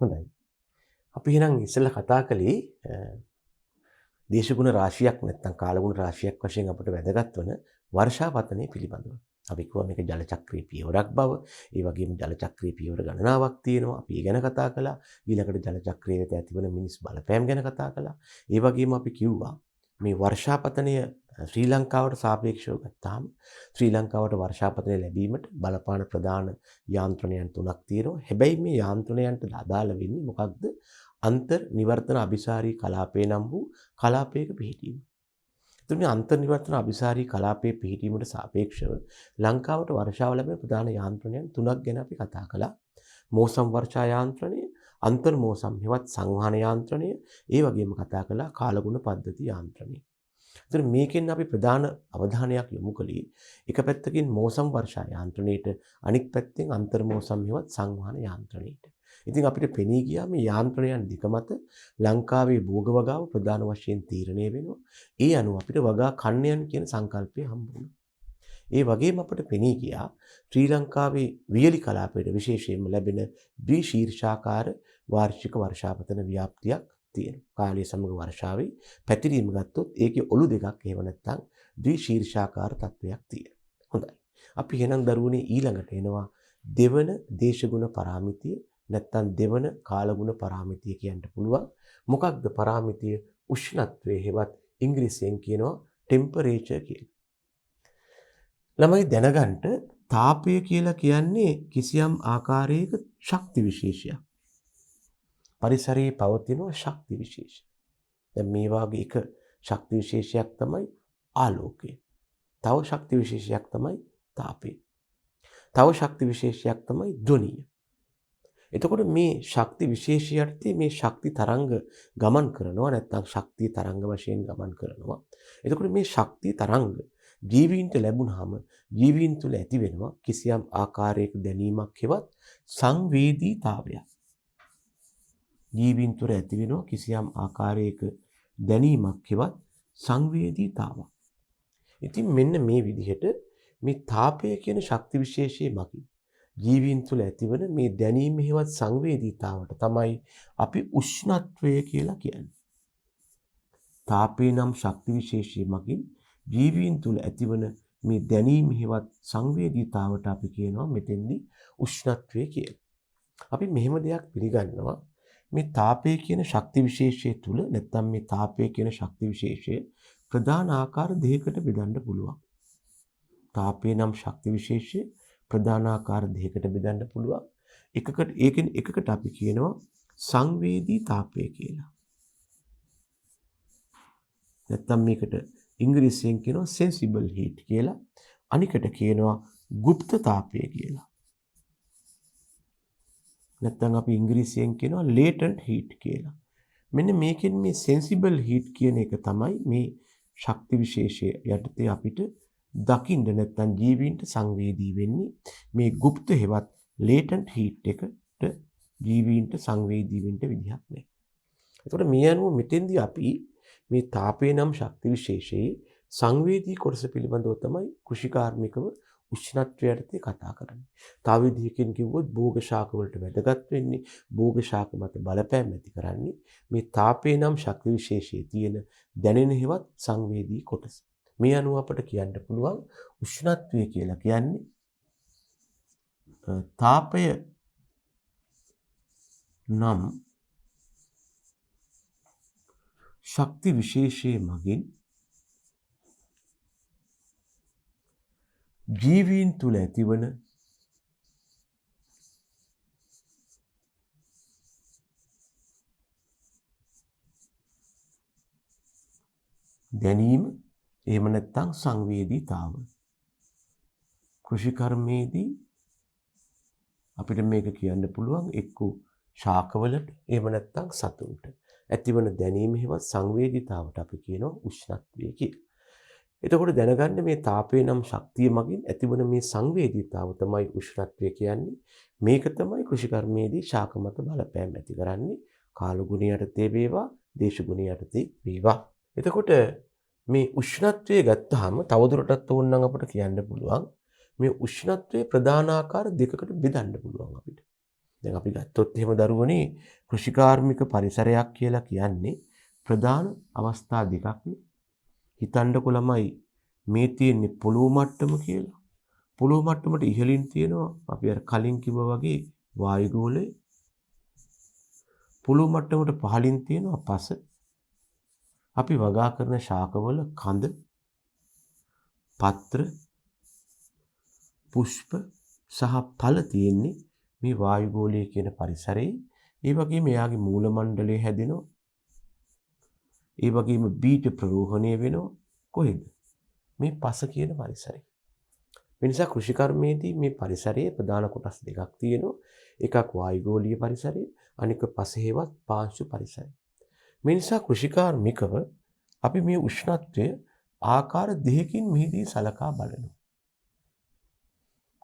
හොඳයි. අපි එහෙනම් ඉස්සෙල්ලා කතා කළේ දේශගුණ රාශියක් නැත්නම් කාලගුණ රාශියක් වශයෙන් අපිට වැදගත් වන වර්ෂාපතනය පිළිබඳව. අපි කිව්වා මේක ජල චක්‍රයේ පියවරක් බව. ඒ වගේම ජල චක්‍රයේ පියවර ගණනාවක් තියෙනවා. අපි ඒ ගැන කතා කළා. ඊළඟට ජල චක්‍රයේ වෙත ඇතිවන මිනිස් බලපෑම් ගැන කතා කළා. ඒ වගේම අපි කිව්වා මේ වර්ෂාපතනය ශ්‍රී ලංකාවට සාපේක්ෂව ගත්තාම ශ්‍රී ලංකාවට වර්ෂාපතනය ලැබීමට බලපාන ප්‍රධාන යාන්ත්‍රණයන් තුනක් තියෙනවා. හැබැයි මේ යාන්ත්‍රණයන්ට අදාළ වෙන්නේ මොකක්ද? අන්තර් නිවර්තන අභිසාරී කලාපය නම් වූ කලාපයක පිහිටීම. එතකොට මේ අන්තර් නිවර්තන අභිසාරී කලාපයේ පිහිටීමට සාපේක්ෂව ලංකාවට වර්ෂාව ලැබෙන ප්‍රධාන යාන්ත්‍රණයන් තුනක් ගැන අපි කතා කළා. මෝසම් වර්ෂා යාන්ත්‍රණය, අන්තර් මෝසම් හෙවත් සංවහන යාන්ත්‍රණය, ඒ වගේම කතා කළා කාලගුණ පද්ධති යාන්ත්‍රණය. එතකොට මේකෙන් අපි ප්‍රධාන අවධානයක් යොමු කළේ එක පැත්තකින් මෝසම් වර්ෂා යාන්ත්‍රණයට, අනික් පැත්තෙන් අන්තර් මෝසම් හෙවත් සංවහන යාන්ත්‍රණයට. ඉතින් අපිට පෙනී ගියා මේ යාන්ත්‍රණයන් දෙක මත ලංකාවේ භෝග වගාව ප්‍රධාන වශයෙන් තීරණය වෙනවා. ඒ අනුව අපිට වගා කන්නයන් කියන සංකල්පය හම්බ වුණා. ඒ වගේම අපිට පෙනී ගියා ශ්‍රී ලංකාවේ වියලි කලාපයට විශේෂයෙන්ම ලැබෙන ද්විශීර්ෂාකාර වාර්ෂික වර්ෂාපතන ව්‍යාප්තියක් තියෙනවා. කාලය සමග වර්ෂාවේ පැතිරීම ගත්තොත් ඒකේ ඔලු දෙකක් එහෙම නැත්නම් ද්විශීර්ෂාකාර තත්වයක් තියෙනවා. හොඳයි. අපි එහෙනම් දරුවනේ ඊළඟට එනවා දෙවන දේශගුණ පරාමිතිය නැත්තම් දෙවන කාලගුණ පරාමිතිය කියන්න පුළුවන්. මොකක්ද පරාමිතිය? උෂ්ණත්වය හෙවත් ඉංග්‍රීසියෙන් කියනවා ටෙම්පරේචර් කියලා. ළමයි දැනගන්න තාපය කියලා කියන්නේ කිසියම් ආකාරයක ශක්ති විශේෂයක්. පරිසරයේ පවතින ශක්ති විශේෂ. දැන් මේ වාගේ එක ශක්ති විශේෂයක් තමයි ආලෝකය. තව ශක්ති විශේෂයක් තමයි තාපය. තව ශක්ති විශේෂයක් තමයි ධ්වනිය. එතකොට මේ ශක්ති විශේෂයටදී මේ ශක්ති තරංග ගමන් කරනවා නැත්නම් ශක්තිය තරංග වශයෙන් ගමන් කරනවා. එතකොට මේ ශක්ති තරංග ජීවීන්ට ලැබුණාම ජීවීන් තුළ ඇති වෙනවා කිසියම් ආකාරයක දැනීමක් හෙවත් සංවේදීතාවයක්. ජීවීන් තුළ ඇති වෙනවා කිසියම් ආකාරයක දැනීමක් හෙවත් සංවේදීතාවක්. ඉතින් මෙන්න මේ විදිහට මේ තාපය කියන ශක්ති විශේෂයේ මගින් ජීවීන් තුළ ඇතිවන මේ දැනීම හෙවත් සංවේදීතාවට තමයි අපි උෂ්ණත්වය කියලා කියන්නේ. තාපය නම් ශක්ති විශේෂයේ මගින් ජීවීන් තුළ ඇතිවන මේ දැනීම හෙවත් සංවේදීතාවට අපි කියනවා මෙතෙන්දී උෂ්ණත්වය කියලා. අපි මෙහෙම දෙයක් පිළිගන්නවා මේ තාපය කියන ශක්ති විශේෂය තුළ නැත්නම් මේ තාපය කියන ශක්ති විශේෂය ප්‍රධාන ආකාර දෙකකට බෙදන්න පුළුවන්. තාපය නම් ශක්ති විශේෂය ප්‍රධාන ආකාර දෙකකට බෙදන්න පුළුවන්. එකකට අපි කියනවා සංවේදී තාපය කියලා. නැත්නම් මේකට ඉංග්‍රීසියෙන් කියනවා sensible heat කියලා. අනිකට කියනවා গুপ্ত තාපය කියලා. නැත්නම් අපි ඉංග්‍රීසියෙන් කියනවා latent heat කියලා. මෙන්න මේකෙන් මේ sensible heat කියන එක තමයි මේ ශක්ති විශේෂය යටතේ අපිට දකින්න නැත්නම් ජීවීන්ට සංවේදී වෙන්නේ. මේ গুপ্ত හෙවත් latent heat එකට ජීවීන්ට සංවේදී වෙන්න විදිහක් නැහැ. ඒකට මේ අනුව මෙතෙන්දී අපි මේ තාපය නම් ශක්ති විශේෂයේ සංවේදී කොටස පිළිබඳව තමයි කෘෂිකාර්මිකව උෂ්ණත්වය යටතේ කතා කරන්නේ. තව විදිහකින් කිව්වොත් භෝග ශාක වලට වැදගත් වෙන්නේ භෝග ශාක මත බලපෑම් ඇති කරන්නේ මේ තාපය නම් ශක්ති විශේෂයේ තියෙන දැනෙන හෙවත් සංවේදී කොටස. මේ අනුව අපට කියන්න පුළුවන් උෂ්ණත්වය කියලා කියන්නේ තාපය නම් ශක්ති විශේෂයේ මගින් ජීවීන් තුළ ඇතිවන දැනීම එහෙම නැත්නම් සංවේදීතාව. කෘෂි කර්මයේදී අපිට මේක කියන්න පුළුවන් එක්ක ශාකවලට එහෙම නැත්නම් සතුන්ට ඇතිවන දැනීම හෙවත් සංවේදීතාවට අපි කියනවා උෂ්ණත්වය කියලා. එතකොට දැනගන්න මේ තාපය නම් ශක්තිය මගින් ඇතිවන මේ සංවේදීතාව තමයි උෂ්ණත්වය කියන්නේ. මේක තමයි කෘෂි කර්මයේදී ශාක මත බලපෑම් ඇති කරන්නේ. කාල ගුණ යටතේ වේවා, දේශ ගුණ යටතේ වේවා. එතකොට මේ උෂ්ණත්වය ගත්තාම තවදුරටත් ඕනනම් අපිට කියන්න පුළුවන් මේ උෂ්ණත්වයේ ප්‍රධාන ආකාර දෙකකට බෙදන්න පුළුවන් අපිට. දැන් අපි ගත්තොත් එහෙම දරුවනේ කෘෂිකාර්මික පරිසරයක් කියලා කියන්නේ ප්‍රධාන අවස්ථා දෙකක්නේ. හිතන්නකො ළමයි මේ තියෙන්නේ පොළොව මට්ටම කියලා. පොළොව මට්ටමට ඉහළින් තියෙනවා අපි අර කලින් කිව්වා වගේ වායුගෝලය. පොළොව මට්ටමට පහළින් තියෙනවා පස. අපි වගා කරන ශාකවල කඳ, පත්‍ර, පුෂ්ප සහ ඵල තියෙන්නේ මේ වායුගෝලයේ කියන පරිසරයේ. ඒ වගේම එයාගේ මූල මණ්ඩලය හැදෙනවා. ඒ වගේම බීජ ප්‍රරෝහණය වෙනවා. කොහෙද? මේ පස කියන පරිසරයේ. මේ නිසා කෘෂිකර්මයේදී මේ පරිසරයේ ප්‍රධාන කොටස් දෙකක් තියෙනවා. එකක් වායුගෝලීය පරිසරය, අනික පස හේවත් පාංශු පරිසරය. මේ නිසා කෘෂිකාර්මිකව අපි මේ උෂ්ණත්වය ආකාර දෙකකින් මෙහිදී සලකා බලනවා.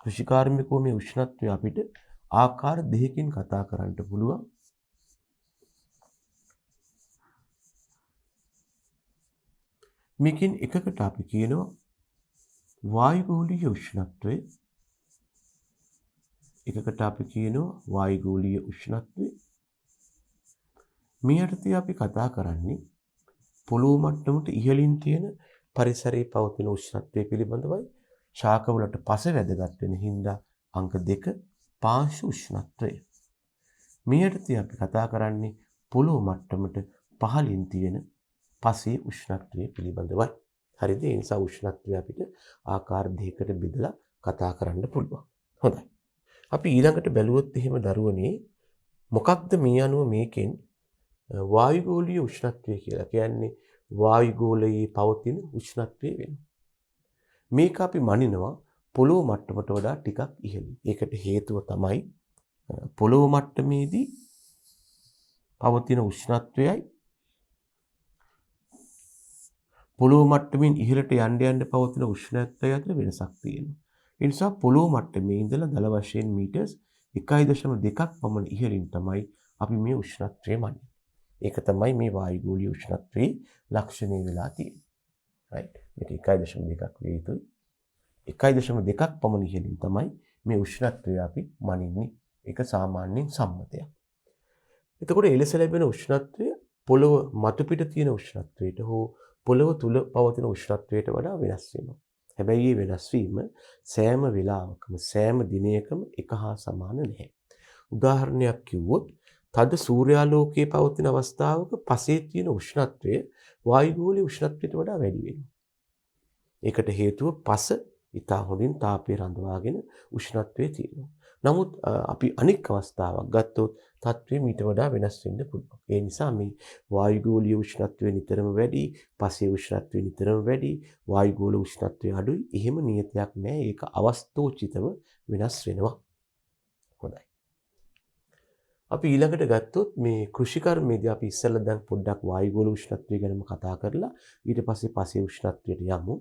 කෘෂිකාර්මිකව මේ උෂ්ණත්වය අපිට ආකාර දෙකකින් කතා කරන්න පුළුවන්. මේකෙන් එකකට අපි කියනවා වායුගෝලීය උෂ්ණත්වය. එකකට අපි කියනවා වායුගෝලීය උෂ්ණත්වය. මේ යටතේ අපි කතා කරන්නේ පොළොව මට්ටමට ඉහළින් තියෙන පරිසරයේ පවතින උෂ්ණත්වය පිළිබඳවයි. ශාකවලට පස වැදගත් වෙන හින්දා අංක 2 පාංශු උෂ්ණත්වය. මේ යටතේ අපි කතා කරන්නේ පොළොව මට්ටමට පහළින් තියෙන පසේ උෂ්ණත්වය පිළිබඳවයි. හරිද? ඒ නිසා උෂ්ණත්වය අපිට ආකාර දෙකකට බෙදලා කතා කරන්න පුළුවන්. හොඳයි. අපි ඊළඟට බැලුවොත් එහෙම දරුවනේ මොකක්ද මේ අනුව මේකෙන් වායුගෝලීය උෂ්ණත්වය කියලා කියන්නේ වායුගෝලයේ පවතින උෂ්ණත්වය වෙනවා. මේක අපි මනිනවා පොළොව මට්ටමට වඩා ටිකක් ඉහළින්. ඒකට හේතුව තමයි පොළොව මට්ටමේදී පවතින උෂ්ණත්වයයි පොළොව මට්ටමින් ඉහළට යන්න යන්න පවතින උෂ්ණත්වය අතර වෙනසක් තියෙනවා. ඒ නිසා පොළොව මට්ටමේ ඉඳලා දල වශයෙන් මීටර්ස් 1.2ක් පමණ ඉහළින් තමයි අපි මේ උෂ්ණත්වය මනින්නේ. ඒක තමයි මේ වායුගෝලීය උෂ්ණත්වයේ ලක්ෂණය වෙලා තියෙන්නේ. රයිට්. මේක 1.2ක් විය යුතුයි. 1.2ක් පමණ ඉහළින් තමයි මේ උෂ්ණත්වය අපි මනින්නේ. ඒක සාමාන්‍යයෙන් සම්මතයක්. එතකොට එලෙස ලැබෙන උෂ්ණත්වය පොළොව මතු පිට තියෙන උෂ්ණත්වයට හෝ පොළොව තුල පවතින උෂ්ණත්වයට වඩා වෙනස් වෙනවා. හැබැයි මේ වෙනස් වීම සෑම වෙලාවකම සෑම දිනයකම එක හා සමාන නැහැ. උදාහරණයක් කිව්වොත් තද සූර්යාලෝකයේ පවතින අවස්ථාවක පසේ තියෙන උෂ්ණත්වය වායුගෝලීය උෂ්ණත්වයට වඩා වැඩි වෙනවා. ඒකට හේතුව පස ඉතා හොඳින් තාපය රඳවාගෙන උෂ්ණත්වයේ තියෙනවා. නමුත් අපි අනෙක් අවස්ථාවක් ගත්තොත් තත්ත්වය මීට වඩා වෙනස් වෙන්න පුළුවන්. ඒ නිසා මේ වායුගෝලීය උෂ්ණත්වය නිතරම වැඩි, පසේ උෂ්ණත්වය නිතරම වැඩි, වායුගෝල උෂ්ණත්වය අඩුයි. එහෙම නියතයක් නැහැ. ඒක අවස්ථෝචිතව වෙනස් වෙනවා. හොඳයි. අපි ඊළඟට ගත්තොත් මේ කෘෂිකර්මයේදී අපි ඉස්සෙල්ලා දැන් පොඩ්ඩක් වායුගෝල උෂ්ණත්වය ගැනම කතා කරලා ඊට පස්සේ පසේ උෂ්ණත්වයට යමු.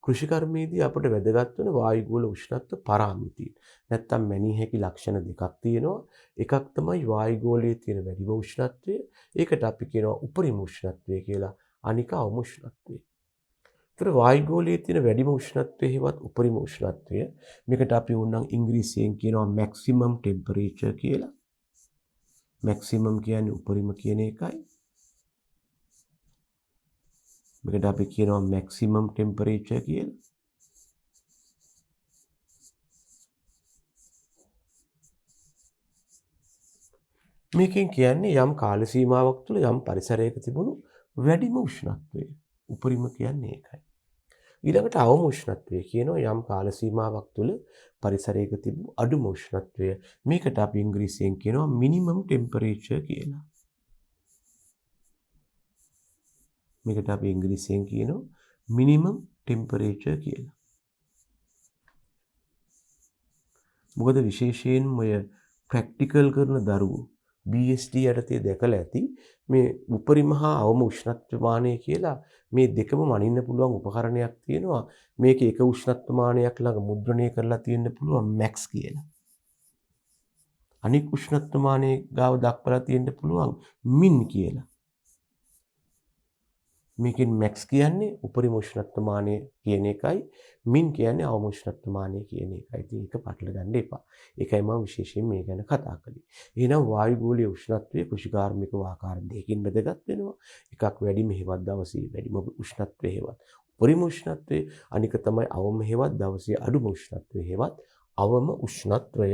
කෘෂිකර්මයේදී අපට වැදගත් වෙන වායුගෝල උෂ්ණත්ව පරාමිතිය. නැත්තම් මැනිය හැකි ලක්ෂණ දෙකක් තියෙනවා. එකක් තමයි වායුගෝලයේ තියෙන වැඩිම උෂ්ණත්වය. ඒකට අපි කියනවා උපරිම උෂ්ණත්වය කියලා. අනික අවම උෂ්ණත්වය. ඒතර වායුගෝලයේ තියෙන වැඩිම උෂ්ණත්වය හෙවත් උපරිම උෂ්ණත්වය මේකට අපි ඕනනම් ඉංග්‍රීසියෙන් කියනවා මැක්සිමම් ටෙම්පරේචර් කියලා. මැක්සිමම් කියන්නේ උපරිම කියන එකයි. මේකට අපි කියනවා මැක්සිමම් ටෙම්පරේචර් කියලා. මේකෙන් කියන්නේ යම් කාල සීමාවක් තුළ යම් පරිසරයක තිබුණු වැඩිම උෂ්ණත්වය. උපරිම කියන්නේ ඒකයි. ඊළඟට අවම උෂ්ණත්වය කියනවා යම් කාල සීමාවක් තුළ පරිසරයක තිබු අඩුම උෂ්ණත්වය. මේකට අපි ඉංග්‍රීසියෙන් කියනවා මිනිමම් ටෙම්පරේචර් කියලා. මේකට අපි ඉංග්‍රීසියෙන් කියනවා මිනිමම් ටෙම්පරේචර් කියලා. මොකද විශේෂයෙන්ම ඔය ප්‍රැක්ටිකල් කරන දරුවෝ BSD යටතේ දැකලා ඇති මේ උපරිම හා අවම උෂ්ණත්ව මානය කියලා මේ දෙකම මනින්න පුළුවන් උපකරණයක් තියෙනවා. මේකේ එක උෂ්ණත්ව මානයක් ළඟ මුද්‍රණය කරලා තියෙන්න පුළුවන් මැක්ස් කියලා. අනික් උෂ්ණත්ව මානයේ ගාව දක්වලා තියෙන්න පුළුවන් මින් කියලා. මේකෙන් මැක්ස් කියන්නේ උපරිම උෂ්ණත්ව මානය කියන එකයි මින් කියන්නේ අවම උෂ්ණත්ව මානය කියන එකයි. ඉතින් ඒක පටල ගන්න එපා. ඒකයි මම විශේෂයෙන් මේ ගැන කතා කළේ. එහෙනම් වායුගෝලීය උෂ්ණත්වය කෘෂිකාර්මික ආකාර දෙකකින් බෙදගත් වෙනවා. එකක් වැඩිම හේවත් දවසේ වැඩිම උෂ්ණත්වය හේවත් උපරිම උෂ්ණත්වය, අනික තමයි අවම හේවත් දවසේ අඩුම උෂ්ණත්වය හේවත් අවම උෂ්ණත්වය.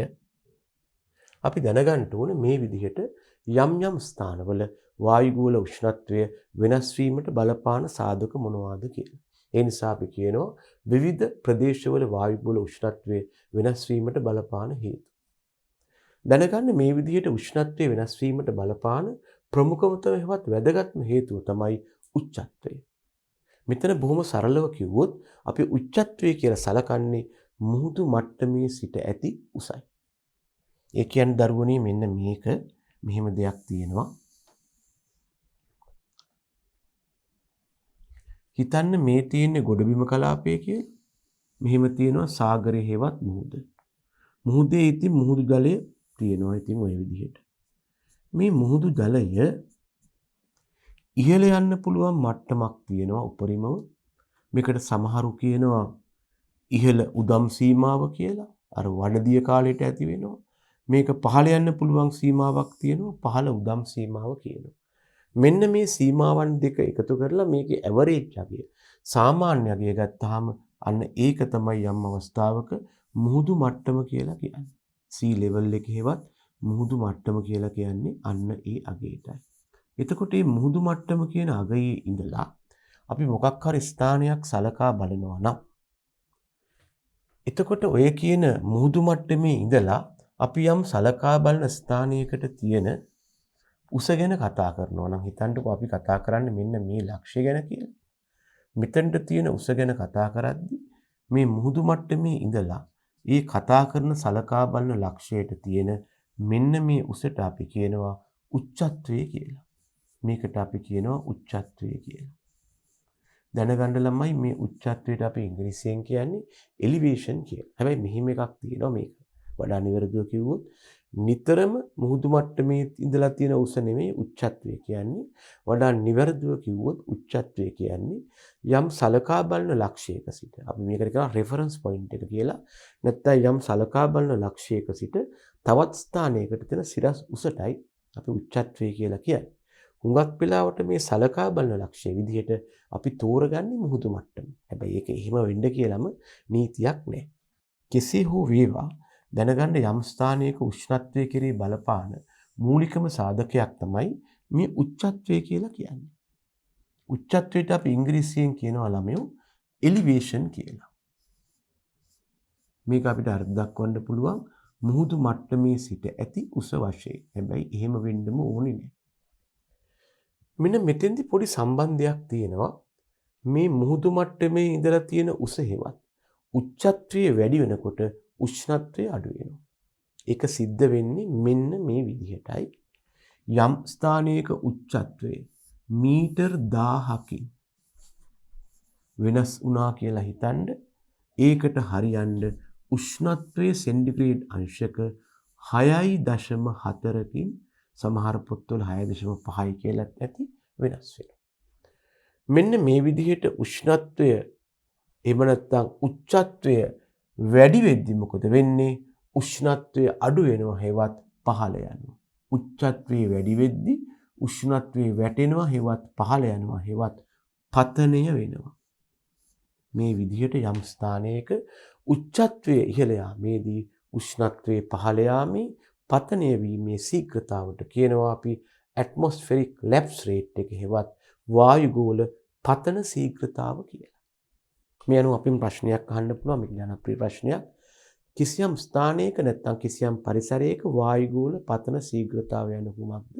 අපි දැනගන්න ඕනේ මේ විදිහට යම් ස්ථානවල වායුගෝල උෂ්ණත්වය වෙනස් වීමට බලපාන සාධක මොනවාද කියලා. ඒ නිසා අපි කියනවා විවිධ ප්‍රදේශවල වායුගෝල උෂ්ණත්වය වෙනස් වීමට බලපාන හේතු. දැනගන්න මේ විදිහට උෂ්ණත්වය වෙනස් වීමට බලපාන ප්‍රමුඛතම හේවත් වැදගත්ම හේතුව තමයි උච්චත්වය. මෙතන බොහොම සරලව කිව්වොත් අපි උච්චත්වය කියලා සලකන්නේ මුහුදු මට්ටමේ සිට ඇති උසයි. ඒ කියන්නේ දරුවනේ මෙන්න මේක මෙහෙම දෙයක් තියෙනවා. හිතන්න මේ තියෙන්නේ ගොඩබිම කලාපය කියලා. මෙහෙම තියෙනවා සාගරය හේවත් මුහුද. මුහුදේ ඉතින් මුහුදු ජලය තියෙනවා ඉතින් ওই විදිහට. මේ මුහුදු ජලය ඉහළ යන්න පුළුවන් මට්ටමක් තියෙනවා උපරිමව. මේකට සමහරු කියනවා ඉහළ උදම් සීමාව කියලා. අර වඩදිය කාලයට ඇති වෙනවා. මේක පහළ යන්න පුළුවන් සීමාවක් තියෙනවා පහළ උදම් සීමාව කියනවා. මෙන්න මේ සීමාවන් දෙක එකතු කරලා මේකේ ඇවරේජ් අගය සාමාන්‍ය අගය ගත්තාම අන්න ඒක තමයි යම් අවස්ථාවක මුහුදු මට්ටම කියලා කියන්නේ. sea level එකේවත් මුහුදු මට්ටම කියලා කියන්නේ අන්න ඒ අගයටයි. එතකොට මේ මුහුදු මට්ටම කියන අගයේ ඉඳලා අපි මොකක් හරි ස්ථානයක් සලකා බලනවා නම් එතකොට ඔය කියන මුහුදු මට්ටමේ ඉඳලා අපි යම් සලකා බලන ස්ථානයකට තියෙන උස ගැන කතා කරනවා නම් හිතන්නකෝ අපි කතා කරන්නේ මෙන්න මේ ලක්ෂ්‍ය ගැන කියලා. මෙතනට තියෙන උස ගැන කතා කරද්දී මේ මුහුදු මට්ටමේ ඉඳලා ඒ කතා කරන සලකා බලන ලක්ෂ්‍යයට තියෙන මෙන්න මේ උසට අපි කියනවා උච්චත්වය කියලා. මේකට අපි කියනවා උච්චත්වය කියලා. දැනගන්න ළමයි මේ උච්චත්වයට අපි ඉංග්‍රීසියෙන් කියන්නේ එලිවේෂන් කියලා. හැබැයි මෙහිම එකක් තියෙනවා මේක. වඩා නිවැරදිව කිව්වොත් නිතරම මුහුදු මට්ටමේ ඉඳලා තියෙන උස නෙමෙයි උච්චත්වය කියන්නේ. වඩා නිවැරදිව කිව්වොත් උච්චත්වය කියන්නේ යම් සලකා බලන ලක්ෂයක සිට අපි මේකට කියනවා රෙෆරන්ස් පොයින්ට් එක කියලා. නැත්නම් යම් සලකා බලන ලක්ෂයක සිට තවත් ස්ථානයකට තියෙන සිරස් උසටයි අපි උච්චත්වය කියලා කියන්නේ. හුඟක් වෙලාවට මේ සලකා බලන ලක්ෂ්‍ය විදිහට අපි තෝරගන්නේ මුහුදු මට්ටම. හැබැයි ඒක එහෙම වෙන්න කියලාම නීතියක් නැහැ. කෙසේ හෝ වේවා දැනගන්න යම් ස්ථානයක උෂ්ණත්වය කෙරෙහි බලපාන මූලිකම සාධකයක් තමයි මේ උච්චත්වය කියලා කියන්නේ. උච්චත්වයට අපි ඉංග්‍රීසියෙන් කියනවා ළමයෝ එලිවේෂන් කියලා. මේක අපිට අර්ථ දක්වන්න පුළුවන් මුහුදු මට්ටමේ සිට ඇති උස වශයෙන්. හැබැයි එහෙම වෙන්නම ඕනේ නැහැ. මෙන්න මෙතෙන්දි පොඩි සම්බන්ධයක් තියෙනවා මේ මුහුදු මට්ටමේ ඉඳලා තියෙන උස හේවත් උච්චත්වය වැඩි වෙනකොට උෂ්ණත්වය අඩු වෙනවා. ඒක සිද්ධ වෙන්නේ මෙන්න මේ විදිහටයි. යම් ස්ථානයක උච්චත්වය මීටර් 1000කින් වෙනස් වුණා කියලා හිතන්න ඒකට හරියන්න උෂ්ණත්වයේ සෙන්ටිග්‍රේඩ් අංශක 6.4කින් සමහර පොත්වල 6.5යි කියලාත් ඇති වෙනස් වෙනවා. මෙන්න මේ විදිහට උෂ්ණත්වය එහෙම නැත්නම් උච්චත්වය වැඩි වෙද්දි මොකද වෙන්නේ? උෂ්ණත්වය අඩු වෙනවා හේවත් පහළ යනවා. උච්චත්වය වැඩි වෙද්දි උෂ්ණත්වය වැටෙනවා හේවත් පහළ යනවා හේවත් පතනය වෙනවා. මේ විදිහට යම් ස්ථානයක උච්චත්වය ඉහළ යාමේදී උෂ්ණත්වයේ පහළ යාමේ පතනය වීමේ ශීඝ්‍රතාවට කියනවා අපි ඇට්මොස්ෆෙරික් ලැප්ස් රේට් එක හේවත් වායුගෝල පතන ශීඝ්‍රතාව කියලා. මේ අනුව අපින් ප්‍රශ්නයක් අහන්න පුළුවන් මේක ජනප්‍රිය ප්‍රශ්නයක්. කිසියම් ස්ථානයක නැත්නම් කිසියම් පරිසරයක වායුගෝල පතන ශීඝ්‍රතාවය යන කුමක්ද?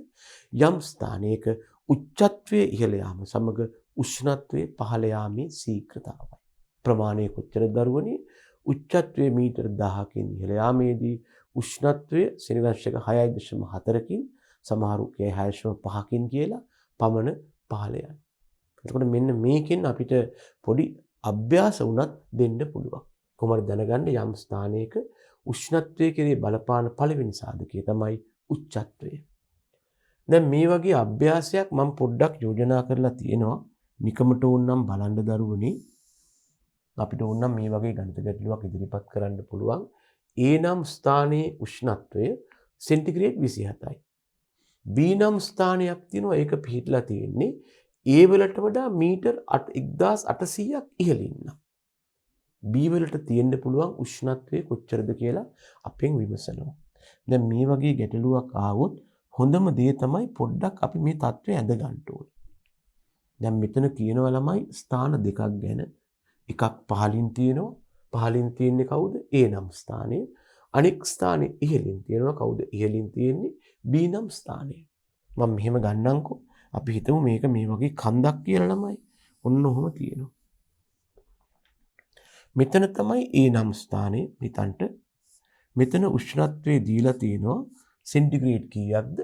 යම් ස්ථානයක උච්චත්වයේ ඉහළ යාම සමග උෂ්ණත්වයේ පහළ යාමේ ශීඝ්‍රතාවයි. ප්‍රමාණය කොච්චර දරුවනේ? උච්චත්වයේ මීටර 1000කින් ඉහළ යාමේදී උෂ්ණත්වය සෙනෙහසක 6.4කින් සමහරු කිය 6.5කින් කියලා පමණ පහළ යනවා. එතකොට මෙන්න මේකෙන් අපිට පොඩි අභ්‍යාස වුණත් දෙන්න පුළුවන්. කොහොමද දැනගන්න යම් ස්ථානයක උෂ්ණත්වයේ කෙරේ බලපාන පළවෙනි සාධකය තමයි උච්චත්වය. දැන් මේ වගේ අභ්‍යාසයක් මම පොඩ්ඩක් යෝජනා කරලා තියෙනවා නිකමට ඕනනම් බලන්න දරුවනේ අපිට ඕනනම් මේ වගේ ගණිත ගැටලුවක් ඉදිරිපත් කරන්න පුළුවන්. A නම් ස්ථානයේ උෂ්ණත්වය සෙන්ටිග්‍රේඩ් 27යි. B නම් ස්ථානයක් තියෙනවා ඒක පිහිටලා තියෙන්නේ A වලට වඩා මීටර් 1800ක් ඉහළින් නම්. B වලට තියෙන්න පුළුවන් උෂ්ණත්වය කොච්චරද කියලා අපෙන් විමසනවා. දැන් මේ වගේ ගැටලුවක් ආවොත් හොඳම දේ තමයි පොඩ්ඩක් අපි මේ தત્ත්වය ඇඳ ගන්න ඕනේ. දැන් මෙතන කියනවා ළමයි ස්ථාන දෙකක් ගැන. එකක් පහලින් තියෙනවා. පහලින් තියෙන්නේ කවුද? A නම් ස්ථානය. අනෙක් ස්ථානේ ඉහළින් තියෙනවා කවුද? ඉහළින් තියෙන්නේ B නම් ස්ථානය. මම මෙහෙම ගන්නම්කෝ. අපි හිතමු මේක මේ වගේ කන්දක් කියලා ළමයි. ඔන්න ඔහොම තියෙනවා. මෙතන තමයි A නම් ස්ථානය හිතන්ට. මෙතන උෂ්ණත්වය දීලා තියෙනවා සෙන්ටිග්‍රේඩ් කීයක්ද?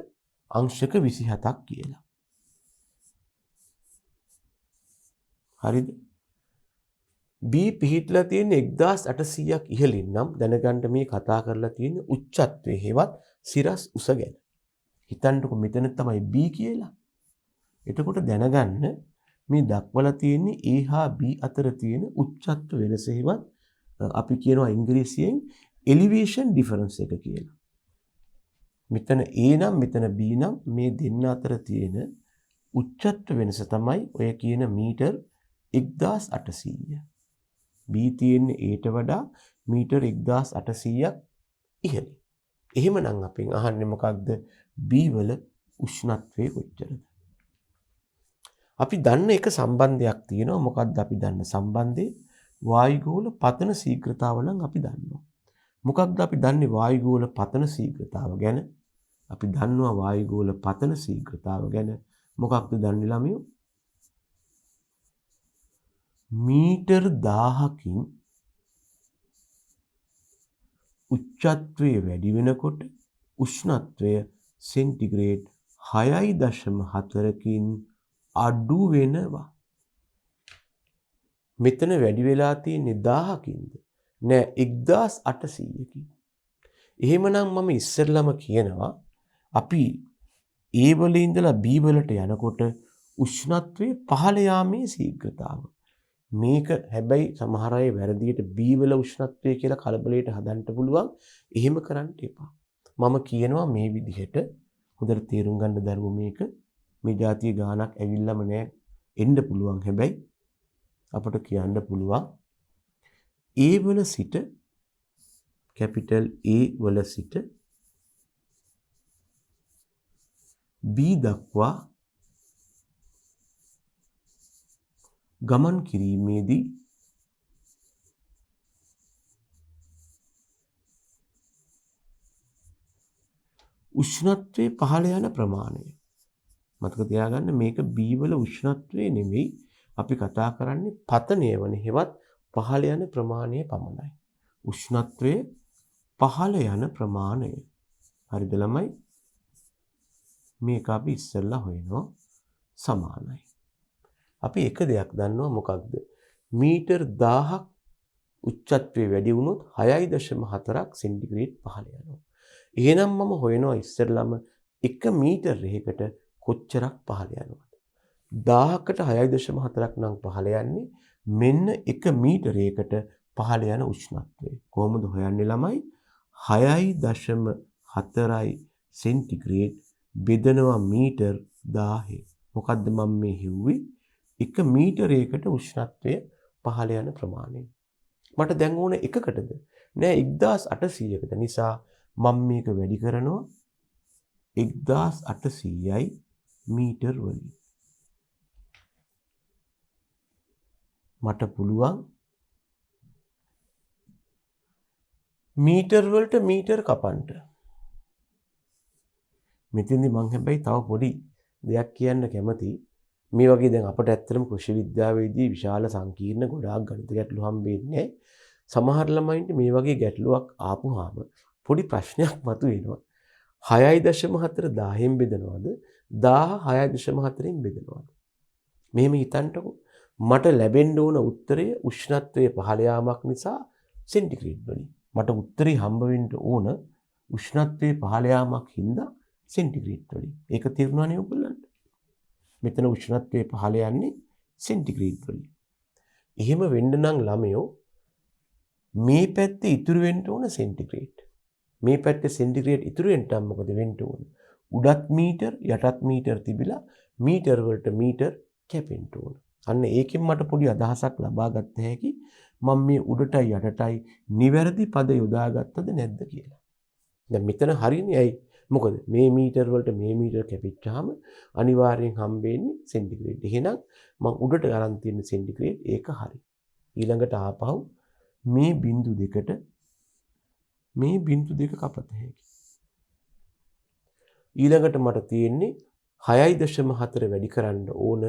අංශක 27ක් කියලා. හරිද? B පිහිටලා තියෙන්නේ 1800ක් ඉහළින් නම් දැනගන්න මේ කතා කරලා තියෙන්නේ උච්චත්වයේ හේවත් සිරස් උස ගැන. හිතන්නකො මෙතන තමයි B කියලා. එතකොට දැනගන්න මේ දක්වලා තියෙන්නේ A හා B අතර තියෙන උච්චත්ව වෙනස හේවත් අපි කියනවා ඉංග්‍රීසියෙන් elevation difference එක කියලා. මෙතන A නම් මෙතන B නම් මේ දෙන්න අතර තියෙන උච්චත්ව වෙනස තමයි ඔය කියන මීටර් 1800. B තියෙන්නේ Aට වඩා මීටර් 1800ක් ඉහළ. එහෙමනම් අපෙන් අහන්නේ මොකක්ද? B වල උෂ්ණත්වය කොච්චරද? අපි දන්න එක සම්බන්ධයක් තියෙනවා. මොකක්ද අපි දන්න සම්බන්ධය? වායුගෝල පතන ශීඝ්‍රතාව නම් අපි දන්නවා. මොකක්ද අපි දන්නේ වායුගෝල පතන ශීඝ්‍රතාව ගැන? අපි දන්නවා වායුගෝල පතන ශීඝ්‍රතාව ගැන. මොකක්ද දන්නේ ළමයෝ? මීටර් 1000කින් උච්චත්වය වැඩි වෙනකොට උෂ්ණත්වය සෙන්ටිග්‍රේඩ් 6.4කින් අඩු වෙනවා. මෙතන වැඩි වෙලා තියෙන්නේ 1000කින්ද? නෑ 1800කින්. එහෙමනම් මම ඉස්සෙල්ලාම කියනවා අපි A වල ඉඳලා B වලට යනකොට උෂ්ණත්වයේ පහළ යාමේ ශීඝ්‍රතාව. මේක හැබැයි සමහර අය වැරදියට B වල උෂ්ණත්වය කියලා කලබලයට හදන්න පුළුවන්. එහෙම කරන්න එපා. මම කියනවා මේ විදිහට හොඳට තේරුම් ගන්න දරුවෝ මේක මේ જાතිය ගානක් ඇවිල්ලාම නෑ එන්න පුළුවන්. හැබැයි අපට කියන්න පුළුවන් A වල සිට කැපිටල් A වල සිට B දක්වා ගමන් කිරීමේදී උෂ්ණත්වයේ පහළ යන ප්‍රමාණය මතක තියාගන්න. මේක B වල උෂ්ණත්වය නෙමෙයි අපි කතා කරන්නේ පතනය වන හේවත් පහළ යන ප්‍රමාණය පමණයි. උෂ්ණත්වයේ පහළ යන ප්‍රමාණය. හරිද ළමයි? මේක අපි ඉස්සෙල්ලා හොයනවා සමානයි. අපි එක දෙයක් දන්නවා මොකක්ද? මීටර් 1000ක් උච්චත්වයේ වැඩි වුණොත් 6.4ක් සෙන්ටිග්‍රේඩ් පහළ යනවා. එහෙනම් මම හොයනවා ඉස්සෙල්ලාම 1 මීටරයකට කොච්චරක් පහළ යනවද? 1000කට 6.4ක් නම් පහළ යන්නේ මෙන්න 1 මීටරයකට පහළ යන උෂ්ණත්වය. කොහොමද හොයන්නේ ළමයි? 6.4යි සෙන්ටිග්‍රේඩ් බෙදනවා මීටර් 1000. මොකද්ද මම මේ හිව්වේ? 1 මීටරයකට උෂ්ණත්වය පහළ යන ප්‍රමාණය. මට දැන් ඕන එකකටද? නෑ 1800කට. නිසා මම මේක වැඩි කරනවා 1800යි මීටර් වලින්. මට පුළුවන් මීටර් වලට මීටර් කපන්න. මෙතෙන්දි මම හැබැයි තව පොඩි දෙයක් කියන්න කැමතියි. මේ වගේ දැන් අපට ඇත්තටම කෘෂි විද්‍යාවේදී විශාල සංකීර්ණ ගොඩාක් ගණිත ගැටලු හම්බෙන්නේ. සමහර ළමයින්ට මේ වගේ ගැටලුවක් ආපුවාම පොඩි ප්‍රශ්නයක් මතුවෙනවා. 6.4 10න් බෙදනවද? 1000 6.4න් බෙදනවද? මෙහෙම හිතන්නකෝ. මට ලැබෙන්න ඕන උත්තරය උෂ්ණත්වයේ පහළ යාමක් නිසා සෙන්ටිග්‍රේඩ් වලින්. මට උත්තරේ හම්බ වෙන්න ඕන උෂ්ණත්වයේ පහළ යාමක් හින්දා සෙන්ටිග්‍රේඩ් වලින්. ඒක තේරුණානේ ඔයගොල්ලන්ට? මෙතන උෂ්ණත්වයේ පහළ යන්නේ සෙන්ටිග්‍රේඩ් වලින්. එහෙම වෙන්න නම් ළමයෝ මේ පැත්තේ ඉතුරු වෙන්න ඕන සෙන්ටිග්‍රේඩ්. මේ පැත්තේ සෙන්ටිග්‍රේඩ් ඉතුරු වෙන්න නම් මොකද වෙන්න ඕන? උඩත් මීටර් යටත් මීටර් තිබිලා මීටර් වලට මීටර් කැපෙන්න ඕන. අන්න ඒකෙන් මට පොඩි අදහසක් ලබා ගන්න හැකි මම මේ උඩටයි යටටයි නිවැරදි පද යොදාගත්තද නැද්ද කියලා. දැන් මෙතන හරියනේ ඇයි? මොකද මේ මීටර් වලට මේ මීටර් කැපිච්චාම අනිවාර්යෙන් හම්බෙන්නේ සෙන්ටිග්‍රේඩ්. එහෙනම් මම උඩට ගන්න තියෙන සෙන්ටිග්‍රේඩ් ඒක හරි. ඊළඟට ආපහු මේ බිංදු දෙකට මේ බිංදු දෙක කපත හැකි. ඊළඟට මට තියෙන්නේ 6.4 වැඩි කරන්න ඕන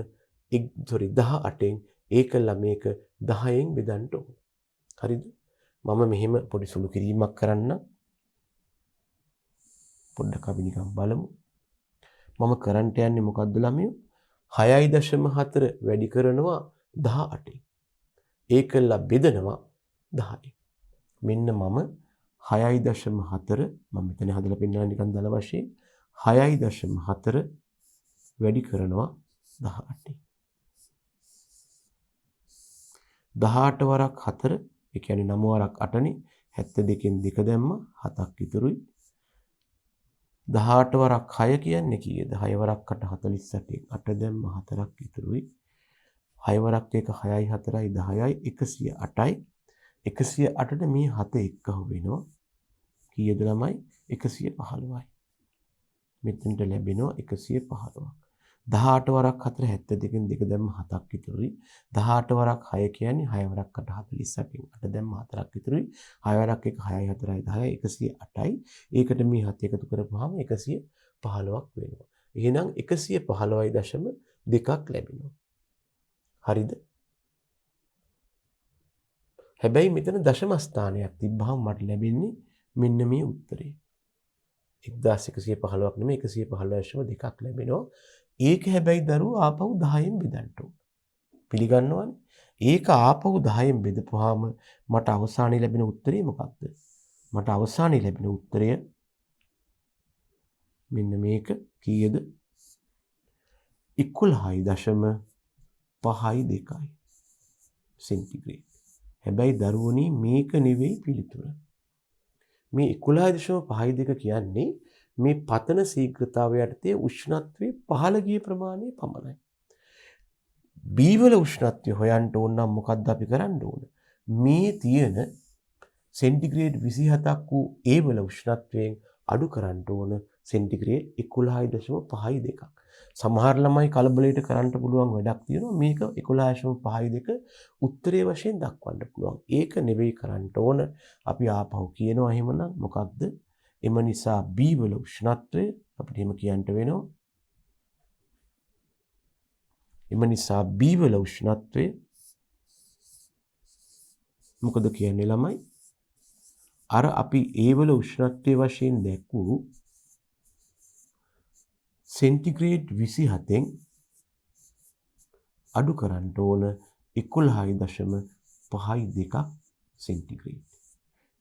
18න් ඒකලා මේක 10න් බෙදන්න ඕන. හරිද? මම මෙහෙම පොඩි සුළු කිරීමක් කරන්න. පොඩ්ඩක් අපි නිකන් බලමු. මම කරන්ට යන්නේ මොකද්ද ළමයෝ? 6.4 වැඩි කරනවා 18න්. ඒකලා බෙදනවා 10න්. මෙන්න මම 6.4 මම මෙතන හදලා පෙන්නන නිකන් දල වශයෙන් 6.4 වැඩි කරනවා 18න්. 18 වරක් 4 ඒ කියන්නේ 9 වරක් 8නේ 72න් 2 දැම්ම 7ක් ඉතුරුයි. 18 වරක් 6 කියන්නේ කීයද? 6 වරක් 8 48න් 8 දැම්ම 4ක් ඉතුරුයි. 6 වරක් 1 6යි 4යි 10යි 108යි. 108ට මේ 7 එක්කහුව වෙනවා. කීයද ළමයි? 115යි. මෙතනට ලැබෙනවා 115ක්. 18 වරක් 4 72න් 2 දැම්ම 7ක් ඉතුරුයි. 18 වරක් 6 කියන්නේ 6 වරක් 8 48න් 8 දැම්ම 4ක් ඉතුරුයි. 6 වරක් 1 6යි 4යි 10යි 108යි. ඒකට මේ 7 එකතු කරපුවාම 115ක් වෙනවා. එහෙනම් 115.2ක් ලැබෙනවා. හරිද? හැබැයි මෙතන දශම ස්ථානයක් තිබ්බහම මට ලැබෙන්නේ මෙන්න මේ උත්තරේ. 1115ක් නෙමෙයි 115.2ක් ලැබෙනවා. ඒක හැබැයි දරුවෝ ආපහු 10න් බෙදන්න ඕන. පිළිගන්නවනේ? ඒක ආපහු 10න් බෙදපුවාම මට අවසානයේ ලැබෙන උත්තරේ මොකක්ද? මට අවසානයේ ලැබෙන උත්තරය මෙන්න මේක කීයද? 11.52යි සෙන්ටිග්‍රේඩ්. හැබැයි දරුවනේ මේක නෙවෙයි පිළිතුර. මේ 11.52 කියන්නේ මේ පතන ශීඝ්‍රතාවය යටතේ උෂ්ණත්වයේ පහළ ගිය ප්‍රමාණය පමණයි. B වල උෂ්ණත්වය හොයන්න ඕන නම් මොකද්ද අපි කරන්න ඕන? මේ තියෙන සෙන්ටිග්‍රේඩ් 27ක් වූ A වල උෂ්ණත්වයෙන් අඩු කරන්න ඕන සෙන්ටිග්‍රේඩ් 11.52ක්. සමහර ළමයි කලබලයට කරන්න පුළුවන් වැඩක් තියෙනවා. මේක 11.52 උත්තරේ වශයෙන් දක්වන්න පුළුවන්. ඒක නෙවෙයි කරන්න ඕන. අපි ආපහු කියනවා එහෙමනම් මොකක්ද? එම නිසා B වල උෂ්ණත්වය අපිට එහෙම කියන්න වෙනවා. එම නිසා B වල උෂ්ණත්වය මොකද කියන්නේ ළමයි? අර අපි A වල උෂ්ණත්වයේ වශයෙන් දැක්වූ සෙන්ටිග්‍රේඩ් 27න් අඩු කරන්න ඕන 11.52ක් සෙන්ටිග්‍රේඩ්.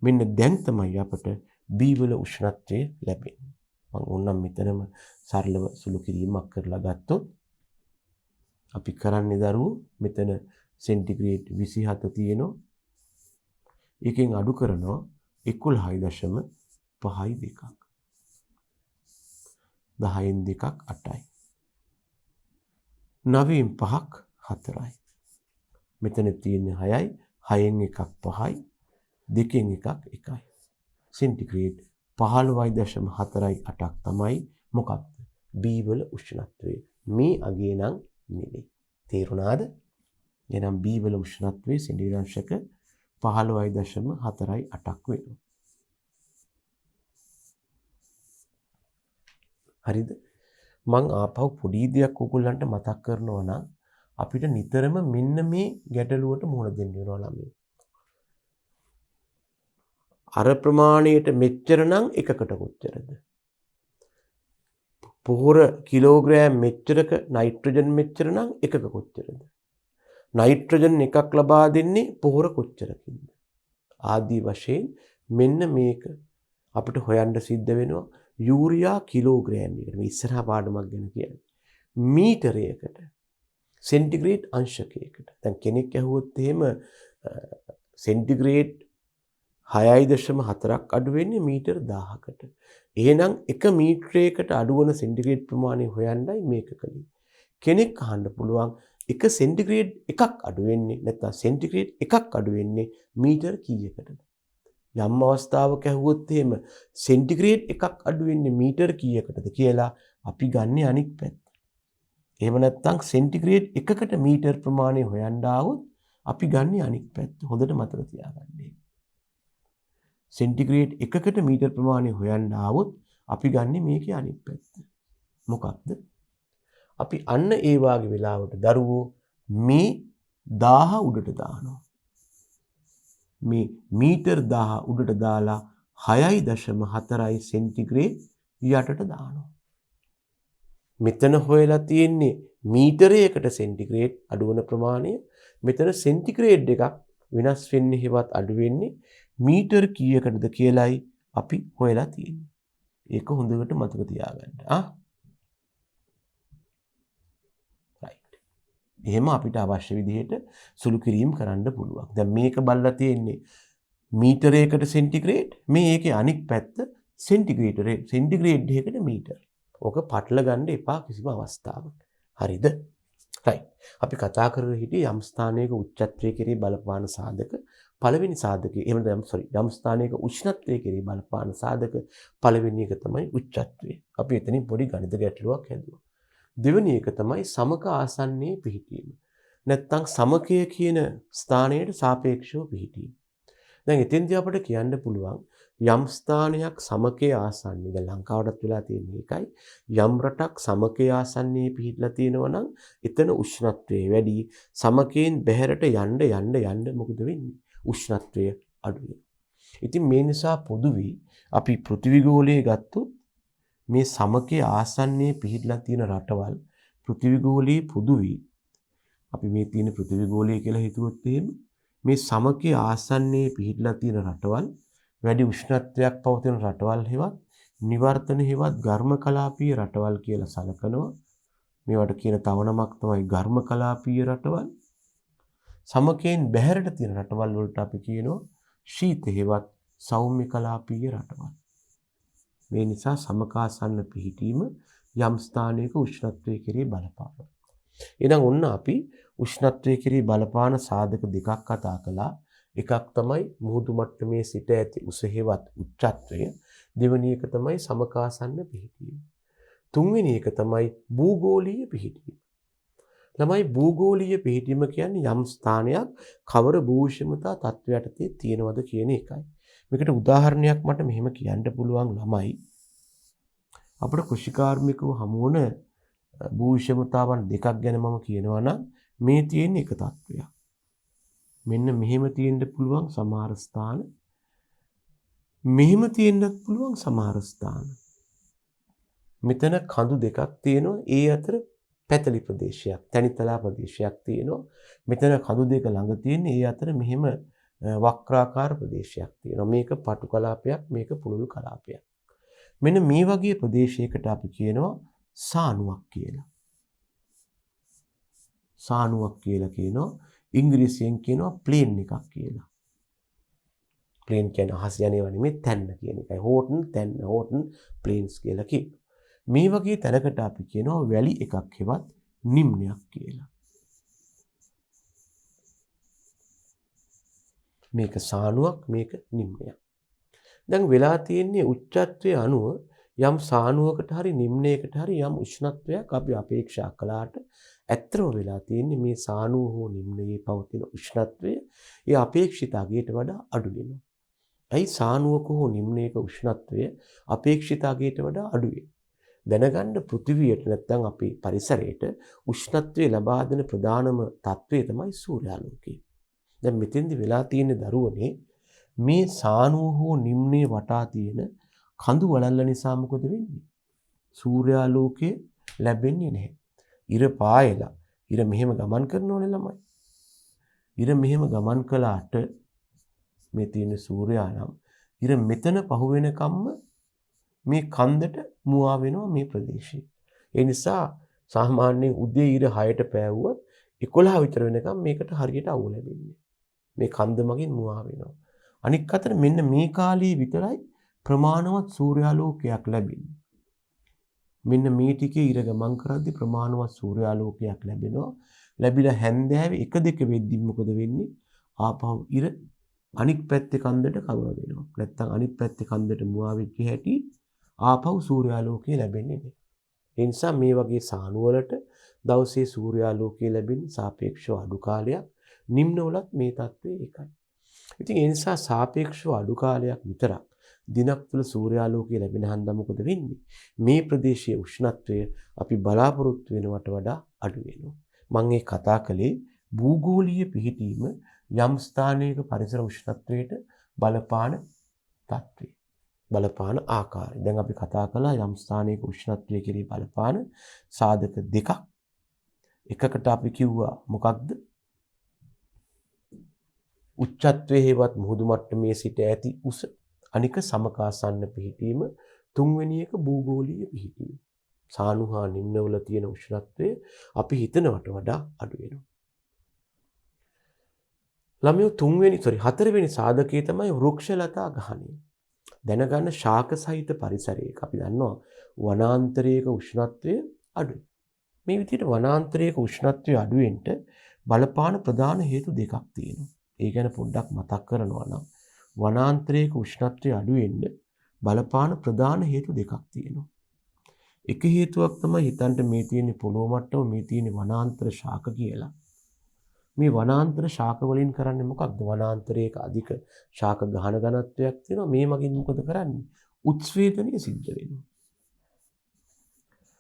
මෙන්න දැන් තමයි අපට B වල උෂ්ණත්වය ලැබෙන්නේ. මම ඕනම් මෙතනම සරලව සුළු කිරීමක් කරලා ගත්තොත් අපි කරන්නේ දරුවෝ මෙතන සෙන්ටිග්‍රේඩ් 27 තියෙනවා. එකෙන් අඩු කරනවා 11.52ක්. 10න් 2ක් 8යි. 9න් 5ක් 4යි. මෙතන තියෙන්නේ 6යි. 6න් 1ක් 5යි. 2න් 1ක් 1යි. සෙන්ටිග්‍රේඩ් 15.48ක් තමයි මොකක්ද? B වල උෂ්ණත්වය. මේ අගේ නම් නෙවෙයි. තේරුණාද? එහෙනම් B වල උෂ්ණත්වයේ සෙන්ටිග්‍රේඩ් අංශක 15.48ක් වෙනවා. හරිද? මං ආපහු පොඩි දෙයක් ඔයගොල්ලන්ට මතක් කරනවා නම් අපිට නිතරම මෙන්න මේ ගැටලුවට මුහුණ දෙන්න වෙනවා ළමයි. අර ප්‍රමාණයට මෙච්චර නම් එකකට කොච්චරද? පොහොර කිලෝග්‍රෑම් මෙච්චරක නයිට්‍රජන් මෙච්චර නම් එකක කොච්චරද? නයිට්‍රජන් එකක් ලබා දෙන්නේ පොහොර කොච්චරකින්ද? ආදී වශයෙන් මෙන්න මේක අපිට හොයන්න සිද්ධ වෙනවා. යූරියා කිලෝග්‍රෑම් එකට මේ ඉස්සරහා පාඩමක් ගැන කියන්නේ. මීටරයකට සෙන්ටිග්‍රේඩ් අංශකයකට. දැන් කෙනෙක් ඇහුවොත් එහෙම සෙන්ටිග්‍රේඩ් 6.4ක් අඩු වෙන්නේ මීටර් 1000කට. එහෙනම් 1 මීටරයකට අඩු වන සෙන්ටිග්‍රේඩ් ප්‍රමාණය හොයන්නයි මේක කළේ. කෙනෙක් අහන්න පුළුවන් 1 සෙන්ටිග්‍රේඩ් 1ක් අඩු වෙන්නේ නැත්නම් සෙන්ටිග්‍රේඩ් 1ක් අඩු වෙන්නේ මීටර් කීයකටද? යම් අවස්ථාවක ඇහුවොත් එහෙම සෙන්ටිග්‍රේඩ් 1ක් අඩු වෙන්නේ මීටර් කීයකටද කියලා අපි ගන්නේ අනික් පැත්ත. එහෙම නැත්නම් සෙන්ටිග්‍රේඩ් 1කට මීටර් ප්‍රමාණය හොයන්න ආවොත් අපි ගන්නේ අනික් පැත්ත. හොඳට මතක තියාගන්න. සෙන්ටිග්‍රේඩ් 1කට මීටර් ප්‍රමාණය හොයන්න ආවොත් අපි ගන්නේ මේකේ අනිත් පැත්ත. මොකක්ද? අපි අන්න ඒ වාගේ වෙලාවට දරුවෝ මේ 1000 උඩට දානවා. මේ මීටර් 1000 උඩට දාලා 6.4 සෙන්ටිග්‍රේඩ් යටට දානවා. මෙතන හොයලා තියෙන්නේ මීටරයකට සෙන්ටිග්‍රේඩ් අඩු වෙන ප්‍රමාණය. මෙතන සෙන්ටිග්‍රේඩ් එකක් වෙනස් වෙන්නේ හෙවත් අඩු වෙන්නේ මීටර් කීයකටද කියලායි අපි හොයලා තියෙන්නේ. ඒක හොඳට මතක තියාගන්න. රයිට්. එහෙම අපිට අවශ්‍ය විදිහට සුළු කිරීම කරන්න පුළුවන්. දැන් මේක බලලා තියෙන්නේ මීටරයකට සෙන්ටිග්‍රේඩ්. මේ ඒකේ අනික් පැත්ත සෙන්ටිග්‍රේඩ් එකකට මීටර. ඕක පටල ගන්න එපා කිසිම අවස්ථාවක. හරිද? රයිට්. අපි කතා කරගෙන හිටියේ යම් ස්ථානයක උච්චත්වයේ කෙරෙහි බලපාන සාධක පළවෙනි සාධකය. යම් ස්ථානයක උෂ්ණත්වයේ කෙරෙහි බලපාන සාධක පළවෙනි එක තමයි උච්චත්වය. අපි එතනින් පොඩි ගණිත ගැටලුවක් හැදුවා. දෙවෙනි එක තමයි සමක ආසන්නයේ පිහිටීම. නැත්තම් සමකය කියන ස්ථානයට සාපේක්ෂව පිහිටීම. දැන් එතෙන්දී අපිට කියන්න පුළුවන් යම් ස්ථානයක් සමකයේ ආසන්නයේ දැන් ලංකාවටත් වෙලා තියෙන එකයි යම් රටක් සමකයේ ආසන්නයේ පිහිටලා තියෙනවා නම් එතන උෂ්ණත්වය වැඩි. සමකයෙන් බැහැරට යන්න මොකද වෙන්නේ? උෂ්ණත්වය අඩු වෙනවා. ඉතින් මේ නිසා පොදුවේ අපි පෘථිවි ගෝලයේ ගත්තොත් මේ සමකයේ ආසන්නයේ පිහිටලා තියෙන රටවල් පෘථිවි ගෝලයේ පොදුවේ අපි මේ තියෙන පෘථිවි ගෝලය කියලා හිතුවොත් එහෙම මේ සමකයේ ආසන්නයේ පිහිටලා තියෙන රටවල් වැඩි උෂ්ණත්වයක් පවතින රටවල් හෙවත් නිවර්තන හෙවත් ඝර්ම කලාපීය රටවල් කියලා සැලකනවා. මේවට කියන තව නමක් තමයි ඝර්ම කලාපීය රටවල්. සමකයෙන් බැහැරට තියෙන රටවල් වලට අපි කියනවා ශීත හෙවත් සෞම්‍ය කලාපීය රටවල්. මේ නිසා සමකාසන්න පිහිටීම යම් ස්ථානයක උෂ්ණත්වයේ කෙරෙහි බලපානවා. එහෙනම් ඔන්න අපි උෂ්ණත්වයේ කෙරෙහි බලපාන සාධක දෙකක් කතා කළා. එකක් තමයි මුහුදු මට්ටමේ සිට ඇති උස හෙවත් උච්චත්වය. දෙවෙනි එක තමයි සමකාසන්න පිහිටීම. තුන්වෙනි එක තමයි භූගෝලීය පිහිටීම. ළමයි භූගෝලීය පිහිටීම කියන්නේ යම් ස්ථානයක් කවර භූෂමතා තත්වයටදී තියෙනවද කියන එකයි. මේකට උදාහරණයක් මට මෙහෙම කියන්න පුළුවන් ළමයි. අපේ කෘෂිකාර්මිකව හමු වන භූෂමතාවන් දෙකක් ගැන මම කියනවා නම් මේ තියෙන එක තත්වයක්. මෙන්න මෙහෙම තියෙන්න පුළුවන් සමහර ස්ථාන. මෙහෙම තියෙන්නත් පුළුවන් සමහර ස්ථාන. මෙතන කඳු දෙකක් තියෙනවා. ඒ අතර පැතලි ප්‍රදේශයක්, තනිතලා ප්‍රදේශයක් තියෙනවා. මෙතන කඳු දෙක ළඟ තියෙන ඒ අතර මෙහෙම වක්‍රාකාර ප්‍රදේශයක් තියෙනවා. මේක පටු කලාපයක්, මේක පුළුල් කලාපයක්. මෙන්න මේ වගේ ප්‍රදේශයකට අපි කියනවා සානුවක් කියලා. සානුවක් කියලා කියනවා. ඉංග්‍රීසියෙන් කියනවා ප්ලේන් එකක් කියලා. ප්ලේන් කියන්නේ අහස යනේව නෙමෙයි තැන්න කියන එකයි. හෝටන් තැන්න, හෝටන් ප්ලේන්ස් කියලා කියනවා. මේ වගේ තැනකට අපි කියනවා වැලි එකක් හෙවත් නිම්නයක් කියලා. මේක සානුවක්, මේක නිම්නයක්. දැන් වෙලා තියෙන්නේ උච්චත්වයේ අනුව යම් සානුවකට හරි නිම්නයකට හරි යම් උෂ්ණත්වයක් අපි අපේක්ෂා කළාට ඇත්තම වෙලා තියෙන්නේ මේ සානුව හෝ නිම්නයේ පවතින උෂ්ණත්වය ඒ අපේක්ෂිත අගයට වඩා අඩු වෙනවා. ඇයි සානුවක හෝ නිම්නයක උෂ්ණත්වය අපේක්ෂිත අගයට වඩා අඩු වෙන්නේ? දැනගන්න පෘථිවියට නැත්නම් අපේ පරිසරයට උෂ්ණත්වය ලබා දෙන ප්‍රධානම තත්වය තමයි සූර්යාලෝකය. දැන් මෙතෙන්දි වෙලා තියෙන දරුවනේ මේ සානුව හෝ නිම්නයේ වටා තියෙන කඳු වලල්ල නිසා මොකද වෙන්නේ? සූර්යාලෝකය ලැබෙන්නේ නැහැ. ඉර පායලා ඉර මෙහෙම ගමන් කරනෝනේ ළමයි. ඉර මෙහෙම ගමන් කළාට මේ තියෙන සූර්යා නම් ඉර මෙතන පහු වෙනකම්ම මේ කන්දට මුවා වෙනවා මේ ප්‍රදේශයේ. ඒ නිසා සාමාන්‍යයෙන් උදේ ඉර 6ට පෑවුවොත් 11 විතර වෙනකම් මේකට හරියට අවුල ලැබෙන්නේ. මේ කන්ද මගින් මුවා වෙනවා. අනික් අතට මෙන්න මේ කාලේ විතරයි ප්‍රමාණවත් සූර්යාලෝකයක් ලැබෙන්නේ. මෙන්න මේ ටිකේ ඉර ගමන් කරද්දී ප්‍රමාණවත් සූර්යාලෝකයක් ලැබෙනවා. ලැබිලා හැන්දෑවේ 1-2 වෙද්දි මොකද වෙන්නේ? ආපහු ඉර අනික් පැත්තේ කන්දට කවර වෙනවා. නැත්තම් අනිත් පැත්තේ කන්දට මුවා වෙච්ච හැටි ආපහු සූර්යාලෝකය ලැබෙන්නේ නැහැ. ඒ නිසා මේ වගේ සානුවලට දවසේ සූර්යාලෝකය ලැබෙන්නේ සාපේක්ෂව අඩු කාලයක්. නිම්නවලත් මේ තත්ත්වය එකයි. ඉතින් ඒ නිසා සාපේක්ෂව අඩු කාලයක් විතරක් දිනක් තුල සූර්යාලෝකය ලැබෙන හන්දා මොකද වෙන්නේ? මේ ප්‍රදේශයේ උෂ්ණත්වය අපි බලාපොරොත්තු වෙනවට වඩා අඩු වෙනවා. මම මේ කතා කළේ භූගෝලීය පිහිටීම යම් ස්ථානයක පරිසර උෂ්ණත්වයට බලපාන තත්ත්වය. බලපාන ආකාරය. දැන් අපි කතා කළා යම් ස්ථානයක උෂ්ණත්වය කෙරෙහි බලපාන සාධක දෙකක්. එකකට අපි කිව්වා මොකක්ද? උච්චත්වයේ හේවත් මුහුදු මට්ටමේ සිට ඇති උස. අනික සමකාසන්න පිහිටීම. තුන්වෙනි එක භූගෝලීය පිහිටීම. සානු හා නිම්නවල තියෙන උෂ්ණත්වය අපි හිතනවට වඩා අඩු වෙනවා. ළමයෝ හතරවෙනි සාධකයේ තමයි වෘක්ෂලතා ගහණය. දැනගන්න ශාක සහිත පරිසරයක අපි දන්නවා වනාන්තරයක උෂ්ණත්වය අඩුයි. මේ විදිහට වනාන්තරයක උෂ්ණත්වය අඩු වෙන්න බලපාන ප්‍රධාන හේතු දෙකක් තියෙනවා. ඒ ගැන පොඩ්ඩක් මතක් කරනවා නම් වනාන්තරයක උෂ්ණත්වය අඩු වෙන්න බලපාන ප්‍රධාන හේතු දෙකක් තියෙනවා. එක හේතුවක් තමයි හිතන්න මේ තියෙන පොළොව මට්ටම මේ තියෙන වනාන්තර ශාක කියලා. මේ වනාන්තර ශාක වලින් කරන්නේ මොකක්ද? වනාන්තරයක අධික ශාක ගහන ඝනත්වයක් තියෙනවා. මේ මගින් මොකද කරන්නේ? උත්ස්වේදනය සිද්ධ වෙනවා.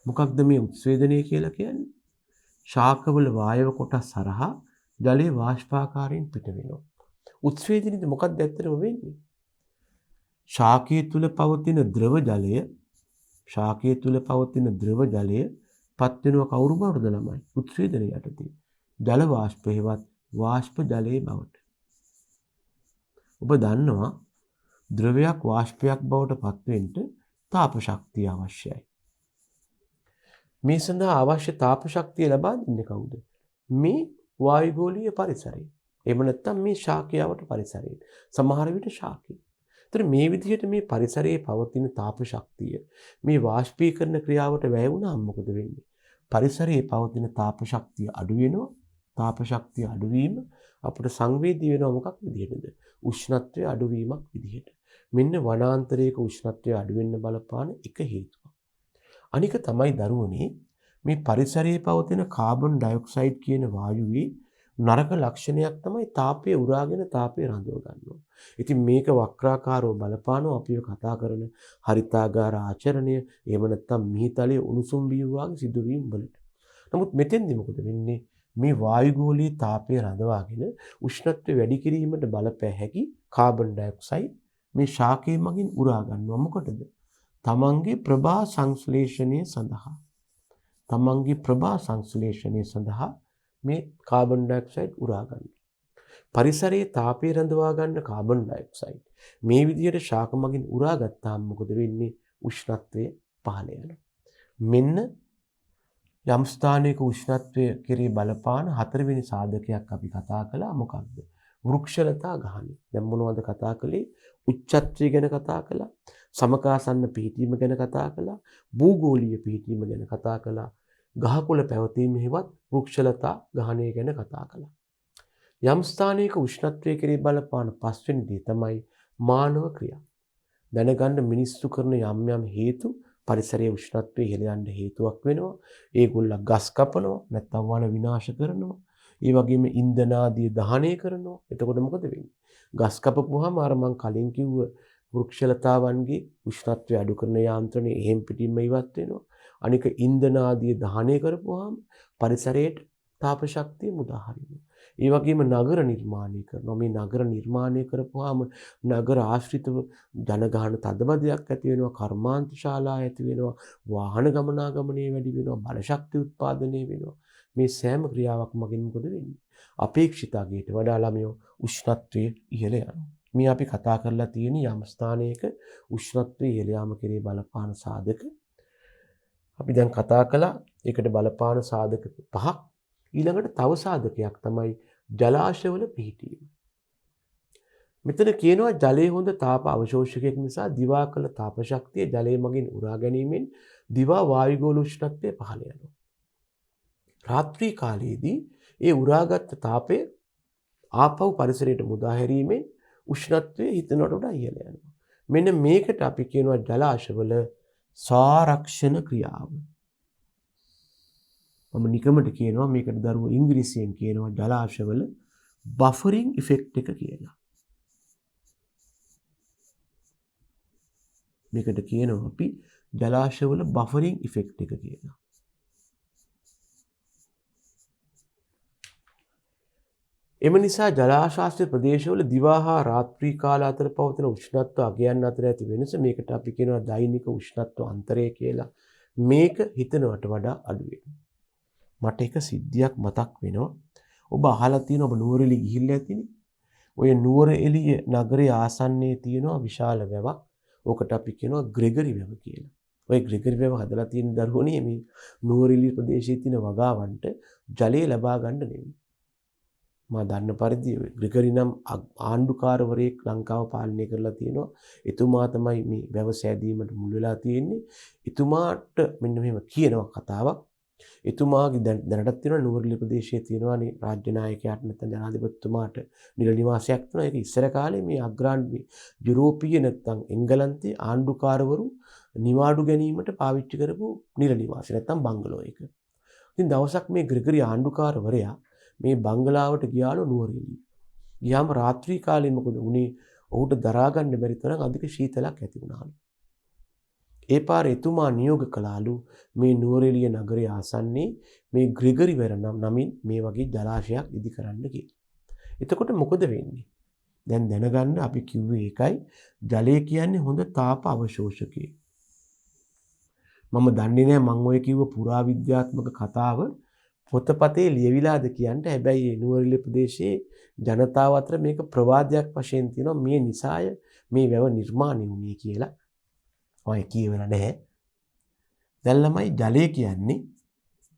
මොකක්ද මේ උත්ස්වේදනය කියලා කියන්නේ? ශාකවල වායව කොටස් හරහා ජලයේ වාෂ්පාකාරයෙන් පිට වෙනවා. උත්ස්වේදනයේදී මොකක්ද ඇත්තටම වෙන්නේ? ශාකයේ තුල පවතින ද්‍රව ජලය පත් වෙනවා කවුරු බවටද ළමයි? උත්ස්වේදනය යටතේ. ජල වාෂ්පයවත් වාෂ්ප ජලයේ බවට. ඔබ දන්නවා ද්‍රවයක් වාෂ්පයක් බවට පත් වෙන්න තාප ශක්තිය අවශ්‍යයි. මේ සඳහා අවශ්‍ය තාප ශක්තිය ලබා දෙන්නේ කවුද? මේ වායුගෝලීය පරිසරය. එහෙම නැත්නම් මේ ශාකයාවට පරිසරය. සමහර විට ශාකය. ඒතර මේ විදිහට මේ පරිසරයේ පවතින තාප ශක්තිය මේ වාෂ්පීකරණ ක්‍රියාවට වැය වුණාම මොකද වෙන්නේ? පරිසරයේ පවතින තාප ශක්තිය අඩු වෙනවා. තාප ශක්තිය අඩුවීම අපට සංවේදී වෙනවා මොකක් විදිහටද? උෂ්ණත්වය අඩුවීමක් විදිහට. මෙන්න වනාන්තරයක උෂ්ණත්වය අඩු වෙන්න බලපාන එක හේතුවක්. අනික තමයි දරුවනේ මේ පරිසරයේ පවතින කාබන් ඩයොක්සයිඩ් කියන වායුවේ නරක ලක්ෂණයක් තමයි තාපය උරාගෙන තාපය රඳව ගන්නවා. ඉතින් මේක වක්‍රාකාරව බලපානවා අපිව කතා කරන හරිතාගාර ආචරණය එහෙම නැත්නම් මිහිතලයේ උණුසුම් වීම වගේ සිදුවීම් වලට. නමුත් මෙතෙන්දි මොකද වෙන්නේ? මේ වායුගෝලීය තාපය රඳවාගෙන උෂ්ණත්වය වැඩි කිරීමට බලපෑ හැකි කාබන් ඩයොක්සයිඩ් මේ ශාකයේ මගින් උරා ගන්නවා. මොකටද? තමන්ගේ ප්‍රභා සංශ්ලේෂණය සඳහා මේ කාබන් ඩයොක්සයිඩ් උරා ගන්නවා. පරිසරයේ තාපය රඳවා ගන්න කාබන් ඩයොක්සයිඩ් මේ විදිහට ශාක මගින් උරා ගත්තාම මොකද වෙන්නේ? උෂ්ණත්වය පහළ යනවා. මෙන්න යම් ස්ථානයක උෂ්ණත්වය කෙරෙහි බලපාන හතරවෙනි සාධකයක් අපි කතා කළා. මොකක්ද? වෘක්ෂලතා ගහණය. දැන් මොනවද කතා කළේ? උච්චත්වය ගැන කතා කළා. සමකාසන්න පිහිටීම ගැන කතා කළා. භූගෝලීය පිහිටීම ගැන කතා කළා. ගහකොළ පැවතීම හේවත් වෘක්ෂලතා ගහණය ගැන කතා කළා. යම් ස්ථානයක උෂ්ණත්වය කෙරෙහි බලපාන පස්වෙනි දේ තමයි මානව ක්‍රියා. දැනගන්න මිනිස්සු කරන යම් හේතු පරිසරයේ උෂ්ණත්වය ඉහළ යන්න හේතුවක් වෙනවා. ඒගොල්ලෝ ගස් කපනවා, නැත්නම් වන විනාශ කරනවා. ඒ වගේම ඉන්ධන ආදී දහනය කරනවා. එතකොට මොකද වෙන්නේ? ගස් කපපුවාම අර මං කලින් කිව්ව වෘක්ෂලතාවන්ගේ උෂ්ණත්වය අඩු කරන යාන්ත්‍රණය එහෙම් පිටින්ම ඉවත් වෙනවා. අනික ඉන්ධන ආදී දහනය කරපුවාම පරිසරයට තාප ශක්තිය මුදා හරිනවා. ඒ වගේම නගර නිර්මාණය කරනවා. මේ නගර නිර්මාණය කරපුවාම නගර ආශ්‍රිතව ජනගහන තදබදයක් ඇති වෙනවා, කර්මාන්ත ශාලා ඇති වෙනවා, වාහන ගමනාගමනය වැඩි වෙනවා, බලශක්ති උත්පාදනය වෙනවා. මේ සෑම ක්‍රියාවක් මගින් මොකද වෙන්නේ? අපේක්ෂිත අගයට වඩා ළමයෝ උෂ්ණත්වයේ ඉහළ යනවා. මේ අපි කතා කරලා තියෙන යම් ස්ථානයක උෂ්ණත්වයේ ඉහළ යාම කෙරේ බලපාන සාධක අපි දැන් කතා කළා. ඒකට බලපාන සාධක 5ක්. ඊළඟට තව සාධකයක් තමයි ජලාශවල පිහිටීම. මෙතන කියනවා ජලයේ හොඳ තාප අවශෝෂකයක් නිසා දිවා කළ තාප ශක්තිය ජලය මගින් උරා ගැනීමෙන් දිවා වායුගෝල උෂ්ණත්වය පහළ යනවා. රාත්‍රී කාලයේදී ඒ උරාගත් තාපය ආපහු පරිසරයට මුදා හැරීමෙන් උෂ්ණත්වය හිතනට වඩා ඉහළ යනවා. මෙන්න මේකට අපි කියනවා ජලාශවල සාරක්ෂණ ක්‍රියාව. මම නිකමට කියනවා මේකට දරුවෝ ඉංග්‍රීසියෙන් කියනවා ජලාශවල බෆරින් ඉෆෙක්ට් එක කියලා. මේකට කියනවා අපි ජලාශවල බෆරින් ඉෆෙක්ට් එක කියලා. එම නිසා ජලාශාස්ත්‍රීය ප්‍රදේශවල දිවා හා රාත්‍රී කාල අතර පවතින උෂ්ණත්ව අගයන් අතර ඇති වෙනස මේකට අපි කියනවා දෛනික උෂ්ණත්ව අන්තරය කියලා. මේක හිතනවට වඩා අඩු වෙනවා. මට එක සිද්ධියක් මතක් වෙනවා. ඔබ අහලා තියෙන ඔබ නුවරඑළිය ගිහිල්ලා ඇතිනේ. ඔය නුවරඑළිය නගරයේ ආසන්නයේ තියෙනවා විශාල වැවක්. ඕකට අපි කියනවා ග්‍රෙගරි වැව කියලා. ඔය ග්‍රෙගරි වැව හදලා තියෙන දරුවනේ මේ නුවරඑළිය ප්‍රදේශයේ තියෙන වගාවන්ට ජලය ලබා ගන්න නෙවෙයි. මා දන්න පරිදි ග්‍රෙගරි නම් ආණ්ඩුකාරවරයෙක් ලංකාව පාලනය කරලා තියෙනවා. එතුමා තමයි මේ වැව සෑදීමට මුල් වෙලා තියෙන්නේ. එතුමාට මෙන්න මෙහෙම කියනවා කතාවක්. එතුමාගේ දැනටත් තියෙනවා නුවරඑළිය ප්‍රදේශයේ තියෙනවානේ රාජ්‍ය නායකයාට නැත්නම් ජනාධිපතිතුමාට නිල නිවාසයක් තියෙනවා. ඒක ඉස්සර කාලේ මේ අග්‍රාණ්ඩු යුරෝපීය නැත්නම් එංගලන්තයේ ආණ්ඩුකාරවරු නිවාඩු ගැනීමට පාවිච්චි කරපු නිල නිවාසය නැත්නම් බංගලෝ එක. ඉතින් දවසක් මේ ග්‍රෙගරි ආණ්ඩුකාරවරයා මේ බංගලාවට ගියාලු නුවරඑළිය. ගියාම රාත්‍රී කාලේ මොකද උනේ? ඔහුට දරා ගන්න බැරි තරම් අධික ශීතලක් ඇති වුණාලු. ඒ පාර එතුමා නියෝග කළාලු මේ නුවරඑළිය නගරයේ ආසන්නයේ මේ ග්‍රෙගරි වැව නමින් මේ වගේ ජලාශයක් ඉදි කරන්න කියලා. එතකොට මොකද වෙන්නේ? දැන් දැනගන්න අපි කිව්වේ ඒකයි ජලය කියන්නේ හොඳ තාප අවශෝෂකයක්. මම දන්නේ නැහැ මම ඔය කිව්ව පුරාවිද්‍යාත්මක කතාව පොතපතේ ලියවිලාද කියන්න. හැබැයි මේ නුවරඑළිය ප්‍රදේශයේ ජනතාව අතර මේක ප්‍රවාදයක් වශයෙන් තියෙනවා මේ නිසාය මේ වැව නිර්මාණය වුණේ කියලා. ඔය කියවෙලා නැහැ. දැන් ළමයි ජලය කියන්නේ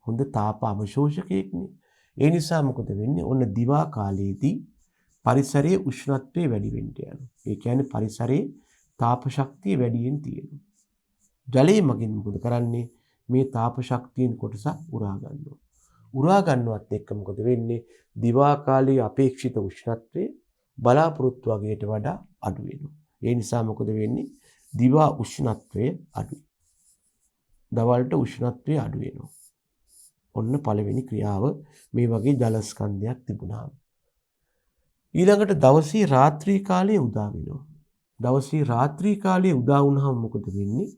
හොඳ තාප අවශෝෂකයක්නේ. ඒ නිසා මොකද වෙන්නේ? ඔන්න දිවා කාලයේදී පරිසරයේ උෂ්ණත්වය වැඩි වෙන්න යනවා. ඒ කියන්නේ පරිසරයේ තාප ශක්තිය වැඩියෙන් තියෙනවා. ජලය මගින් මොකද කරන්නේ? මේ තාප ශක්තියෙන් කොටසක් උරා ගන්නවා. උරා ගන්නවත් එක්ක මොකද වෙන්නේ? දිවා කාලයේ අපේක්ෂිත උෂ්ණත්වය බලාපොරොත්තු වගේට වඩා අඩු වෙනවා. ඒ නිසා මොකද වෙන්නේ? දිවා උෂ්ණත්වය අඩුයි. දවල්ට උෂ්ණත්වය අඩු වෙනවා. ඔන්න පළවෙනි ක්‍රියාව මේ වගේ ජල ස්කන්ධයක් තිබුණාම. ඊළඟට දවසේ රාත්‍රී කාලයේ උදා වෙනවා. දවසේ රාත්‍රී කාලයේ උදා වුණාම මොකද වෙන්නේ?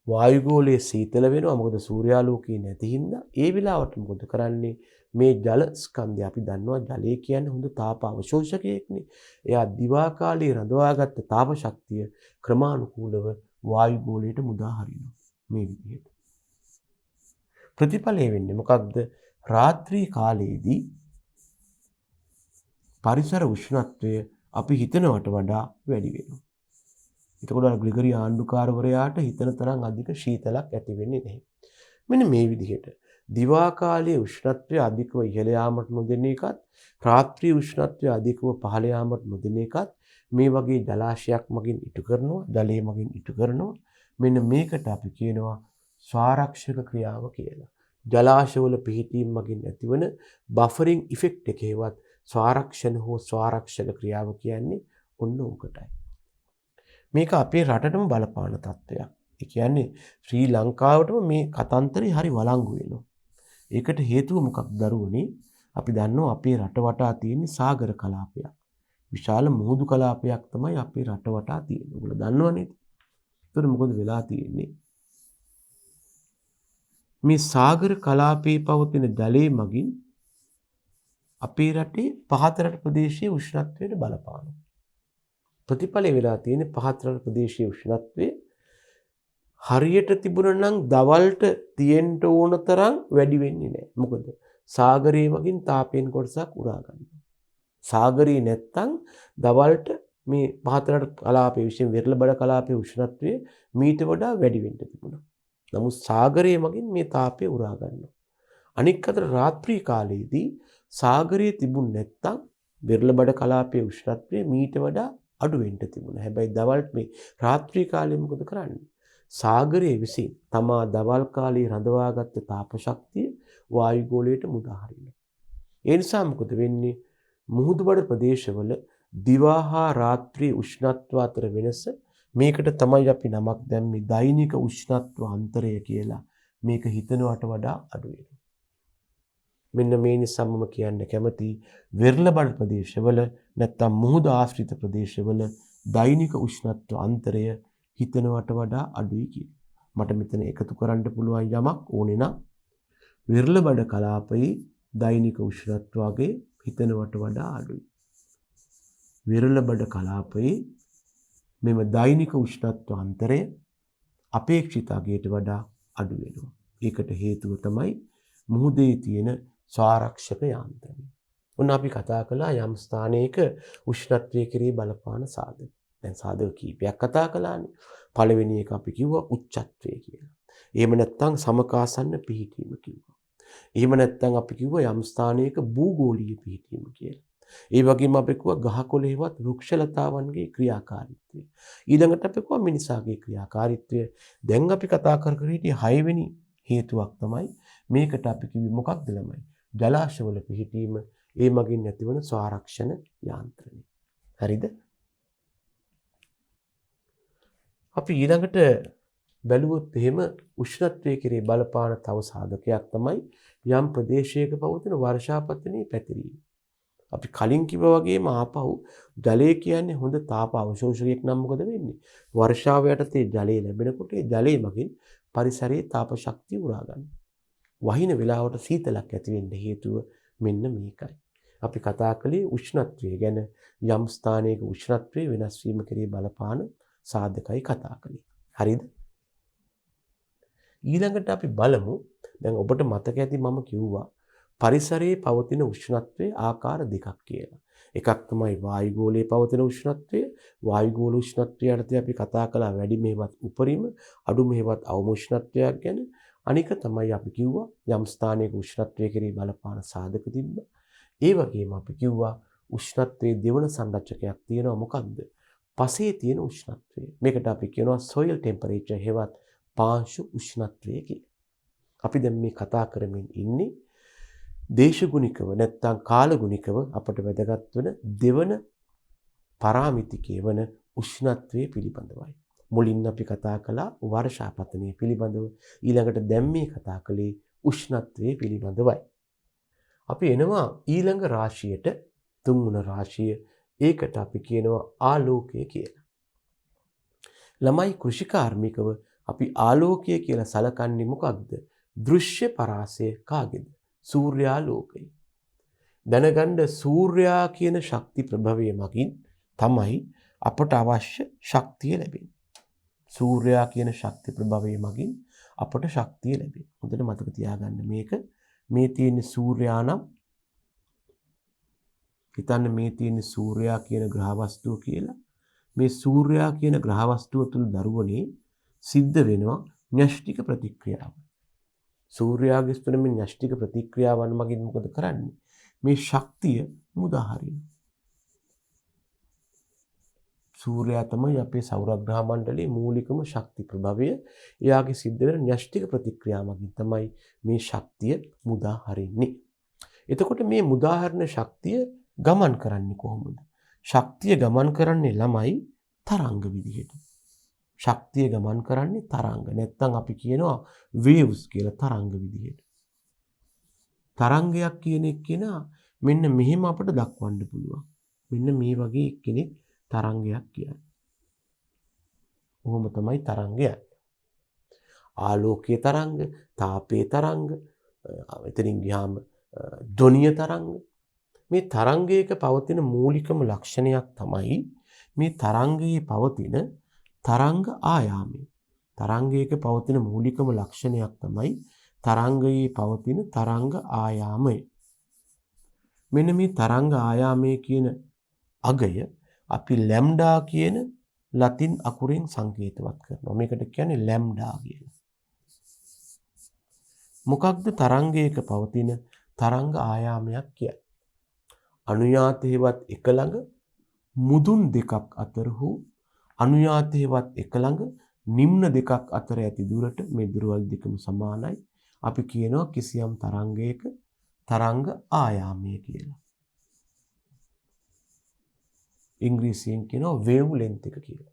වායුගෝලයේ සීතල වෙනවා. මොකද සූර්යාලෝකය නැති හින්දා. ඒ වෙලාවට මොකද කරන්නේ? මේ ජල ස්කන්ධය අපි දන්නවා ජලය කියන්නේ හොඳ තාප අවශෝෂකයක්නේ. එයා දිවා කාලයේ රඳවාගත්ත තාප ශක්තිය ක්‍රමානුකූලව වායුගෝලයට මුදා හරිනවා. මේ විදිහට. ප්‍රතිඵලය වෙන්නේ මොකක්ද? රාත්‍රී කාලයේදී පරිසර උෂ්ණත්වය අපි හිතනවට වඩා වැඩි වෙනවා. එතකොට ග්‍රෙගරි ආණ්ඩුකාරවරයාට හිතන තරම් අධික ශීතලක් ඇති වෙන්නේ නැහැ. මෙන්න මේ විදිහට දිවා කාලයේ උෂ්ණත්වය අධිකව ඉහළ යාමට නොදෙන එකත් රාත්‍රී උෂ්ණත්වය අධිකව පහළ යාමට නොදෙන එකත් මේ වගේ ජලාශයක් මගින් ඉටු කරනවා, ජලය මගින් ඉටු කරනවා. මෙන්න මේකට අපි කියනවා ස්වාරක්ෂක ක්‍රියාව කියලා. ජලාශවල පිහිටීම් මගින් ඇතිවන බෆරින් ඉෆෙක්ට් එකේවත් ස්වාරක්ෂණ හෝ ස්වාරක්ෂක ක්‍රියාව කියන්නේ ඔන්න ඕකටයි. මේක අපේ රටටම බලපාන තත්ත්වයක්. ඒ කියන්නේ ශ්‍රී ලංකාවටම මේ කතන්දරේ හරි වළංගු වෙනවා. ඒකට හේතුව මොකක්ද දරුවනේ? අපි දන්නවා අපේ රට වටා තියෙන සාගර කලාපයක්. විශාල මුහුදු කලාපයක් තමයි අපේ රට වටා තියෙන්නේ. ඔයගොල්ලෝ දන්නවනේ. ඒතර මොකද වෙලා තියෙන්නේ? මේ සාගර කලාපයේ පවතින ජලයේ මගින් අපේ රටේ පහත රට ප්‍රදේශයේ උෂ්ණත්වයට බලපානවා. ප්‍රතිඵලය වෙලා තියෙන්නේ පහත රට ප්‍රදේශයේ උෂ්ණත්වය හරියට තිබුණා නම් දවල්ට තියෙන්න ඕන තරම් වැඩි වෙන්නේ නැහැ. මොකද සාගරයේ මගින් තාපයෙන් කොටසක් උරා ගන්නවා. සාගරේ නැත්තම් දවල්ට මේ පහත රට කලාපයේ විශේෂයෙන් වෙරළ බඩ කලාපයේ උෂ්ණත්වය මීට වඩා වැඩි වෙන්න තිබුණා. නමුත් සාගරයේ මගින් මේ තාපය උරා ගන්නවා. අනික් අතට රාත්‍රී කාලයේදී සාගරයේ තිබුණ නැත්තම් බෙරළබඩ කලාපයේ උෂ්ණත්වය මීට වඩා අඩු වෙන්න තිබුණා. හැබැයි දවල් මේ රාත්‍රී කාලේ මොකද කරන්නේ? සාගරයේ විසින් තමා දවල් කාලේ රඳවාගත්ත තාප ශක්තිය වායුගෝලයට මුදා හරිනවා. ඒ නිසා මොකද වෙන්නේ? මුහුදුබඩ ප්‍රදේශවල දිවා හා රාත්‍රී උෂ්ණත්ව අතර වෙනස මේකට තමයි අපි නමක් දැම්මේ දෛනික උෂ්ණත්ව අන්තරය කියලා. මේක හිතනවට වඩා අඩු වෙනවා. මෙන්න මේ නිසා මම කියන්න කැමති වෙරළබඩ ප්‍රදේශවල නැත්තම් මුහුද ආශ්‍රිත ප්‍රදේශවල දෛනික උෂ්ණත්ව අන්තරය හිතනවට වඩා අඩුයි කියලා. මට මෙතන එකතු කරන්න පුළුවන් යමක් ඕනේ නම් වෙරළබඩ කලාපයේ දෛනික උෂ්ණත්වයේ හිතනවට වඩා අඩුයි. වෙරළබඩ කලාපයේ මෙම දෛනික උෂ්ණත්ව අන්තරය අපේක්ෂිත අගයට වඩා අඩු වෙනවා. ඒකට හේතුව තමයි මුහුදේ තියෙන ස්වාරක්ෂක යාන්ත්‍රණය. ඔන්න අපි කතා කළා යම් ස්ථානයක උෂ්ණත්වයේ කෙරේ බලපාන සාධක. දැන් සාධක කීපයක් කතා කළානේ. පළවෙනි එක අපි කිව්වා උච්චත්වය කියලා. එහෙම නැත්නම් සමකාසන්න පිහිටීම කිව්වා. එහෙම නැත්නම් අපි කිව්වා යම් ස්ථානයක භූගෝලීය පිහිටීම කියලා. ඒ වගේම අපි කිව්වා ගහකොළේවත් වෘක්ෂලතාවන්ගේ ක්‍රියාකාරීත්වය. ඊළඟට අපි කිව්වා මිනිසාගේ ක්‍රියාකාරීත්වය. දැන් අපි කතා කර හිටියේ 6 වෙනි හේතුවක් තමයි මේකට අපි කිව්වේ මොකක්ද ළමයි? ජලාශවල පිහිටීම, ඒ මගින් ඇතිවන ස්වාරක්ෂණ යාන්ත්‍රණය. හරිද? අපි ඊළඟට බැලුවොත් එහෙම උෂ්ණත්වයේ කෙරේ බලපාන තව සාධකයක් තමයි යම් ප්‍රදේශයක පවතින වර්ෂාපතනයේ පැතිරීම. අපි කලින් කිව්වා වගේම ආපහු ජලය කියන්නේ හොඳ තාප අවශෝෂකයක් නම් මොකද වෙන්නේ? වර්ෂාව යටතේ ජලය ලැබෙනකොට ඒ ජලය මගින් පරිසරයේ තාප ශක්තිය උරා ගන්නවා. වහින වෙලාවට සීතලක් ඇති වෙන්න හේතුව මෙන්න මේකයි. අපි කතා කළේ උෂ්ණත්වය ගැන යම් ස්ථානයක උෂ්ණත්වයේ වෙනස් වීම කෙරේ බලපාන සාධකයි කතා කළේ. හරිද? ඊළඟට අපි බලමු දැන් ඔබට මතක ඇති මම කිව්වා පරිසරයේ පවතින උෂ්ණත්වයේ ආකාර දෙකක් කියලා. එකක් තමයි වායුගෝලයේ පවතින උෂ්ණත්වය. වායුගෝල උෂ්ණත්වය යටතේ අපි කතා කළා වැඩි මෙහෙවත් උපරිම අඩු මෙහෙවත් අවම උෂ්ණත්වයක් ගැන. අනික තමයි අපි කිව්වා යම් ස්ථානයක උෂ්ණත්වය කෙරෙහි බලපාන සාධක තිබ්බා. ඒ වගේම අපි කිව්වා උෂ්ණත්වයේ දෙවන සංරචකයක් තියෙනවා මොකක්ද? පසේ තියෙන උෂ්ණත්වය. මේකට අපි කියනවා soil temperature හෙවත් පාංශු උෂ්ණත්වය කියලා. අපි දැන් මේ කතා කරමින් ඉන්නේ දේශගුණිකව නැත්නම් කාලගුණිකව අපට වැදගත් වෙන දෙවන පරාමිතිකය වන උෂ්ණත්වයේ පිළිබඳවයි. මුලින් අපි කතා කළා වර්ෂාපතනය පිළිබඳව. ඊළඟට දැන් මේ කතා කළේ උෂ්ණත්වයේ පිළිබඳවයි. අපි එනවා ඊළඟ රාශියට තුන්වන රාශිය. ඒකට අපි කියනවා ආලෝකය කියලා. ළමයි කෘෂිකාර්මිකව අපි ආලෝකය කියලා සලකන්නේ මොකක්ද? දෘශ්‍ය පරාසය කාගේද? සූර්යාලෝකය. දැනගන්න සූර්යා කියන ශක්ති ප්‍රභවය මගින් තමයි අපට අවශ්‍ය ශක්තිය ලැබෙන්නේ. සූර්යා කියන ශක්ති ප්‍රභවය මගින් අපට ශක්තිය ලැබෙන්නේ. හොඳට මතක තියාගන්න මේක. මේ තියෙන සූර්යා නම් හිතන්න මේ තියෙන සූර්යා කියන ග්‍රහ වස්තුව කියලා. මේ සූර්යා කියන ග්‍රහ වස්තුව තුල දරුවනේ සිද්ධ වෙනවා න්‍යෂ්ටික ප්‍රතික්‍රියාව. සූර්යාගේ ස්තුන මේ න්‍යෂ්ටික ප්‍රතික්‍රියාවන් මගින් මොකද කරන්නේ? මේ ශක්තිය මුදා හරිනවා. සූර්යා තමයි අපේ සෞරග්‍රහ මණ්ඩලයේ මූලිකම ශක්ති ප්‍රභවය. එයාගේ සිද්ධ වෙන න්‍යෂ්ටික ප්‍රතික්‍රියාව මගින් තමයි මේ ශක්තිය මුදා හරින්නේ. එතකොට මේ මුදාහරණ ශක්තිය ගමන් කරන්නේ කොහොමද? ශක්තිය ගමන් කරන්නේ ළමයි තරංග විදිහට. ශක්තිය ගමන් කරන්නේ තරංග. නැත්නම් අපි කියනවා waves කියලා තරංග විදිහට. තරංගයක් කියන එක්කෙනා මෙන්න මෙහෙම අපිට දක්වන්න පුළුවන්. මෙන්න මේ වගේ එක්කෙනෙක් තරංගයක් කියන්නේ. කොහොම තමයි තරංගය? ආලෝකයේ තරංග, තාපයේ තරංග, එතනින් ගියාම ධ්වනිය තරංග. මේ තරංගයක පවතින මූලිකම ලක්ෂණයක් තමයි මේ තරංගයේ පවතින තරංග ආයාමය. තරංගයක පවතින මූලිකම ලක්ෂණයක් තමයි තරංගයේ පවතින තරංග ආයාමය. මෙන්න මේ තරංග ආයාමය කියන අගය අපි ලැම්ඩා කියන ලතින් අකුරෙන් සංකේතවත් කරනවා. මේකට කියන්නේ ලැම්ඩා කියලා. මොකක්ද තරංගයක පවතින තරංග ආයාමයක් කියන්නේ? අනුයාත හේවත් එක ළඟ මුදුන් දෙකක් අතර හෝ අනුයාත හේවත් එක ළඟ නිම්න දෙකක් අතර ඇති දුරට මේ දුරවල් දෙකම සමානයි. අපි කියනවා කිසියම් තරංගයක තරංග ආයාමය කියලා. ඉංග්‍රීසියෙන් කියනවා වේව් ලෙන්ත් එක කියලා.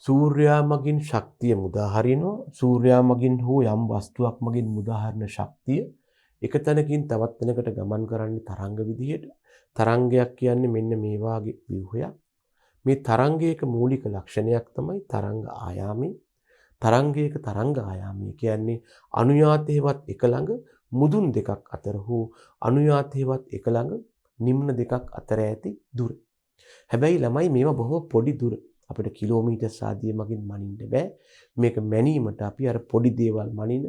සූර්යයා මගින් ශක්තිය මුදා හරිනවා. සූර්යයා මගින් හෝ යම් වස්තුවක් මගින් මුදා හරින ශක්තිය එක තැනකින් තවත් තැනකට ගමන් කරන්නේ තරංග විදිහට. තරංගයක් කියන්නේ මෙන්න මේ වාගේ ව්‍යුහයක්. මේ තරංගයක මූලික ලක්ෂණයක් තමයි තරංග ආයාමය. තරංගයක තරංග ආයාමය කියන්නේ අනුයාත හේවත් එක ළඟ මුදුන් දෙකක් අතර හෝ අනුයාත හේවත් එක ළඟ නිම්න දෙකක් අතර ඇති දුර. හැබැයි ළමයි මේවා බොහෝ පොඩි දුර. අපිට කිලෝමීටර් ආදිය මගින් මනින්න බෑ. මේක මැනීමට අපි අර පොඩි දේවල් මනින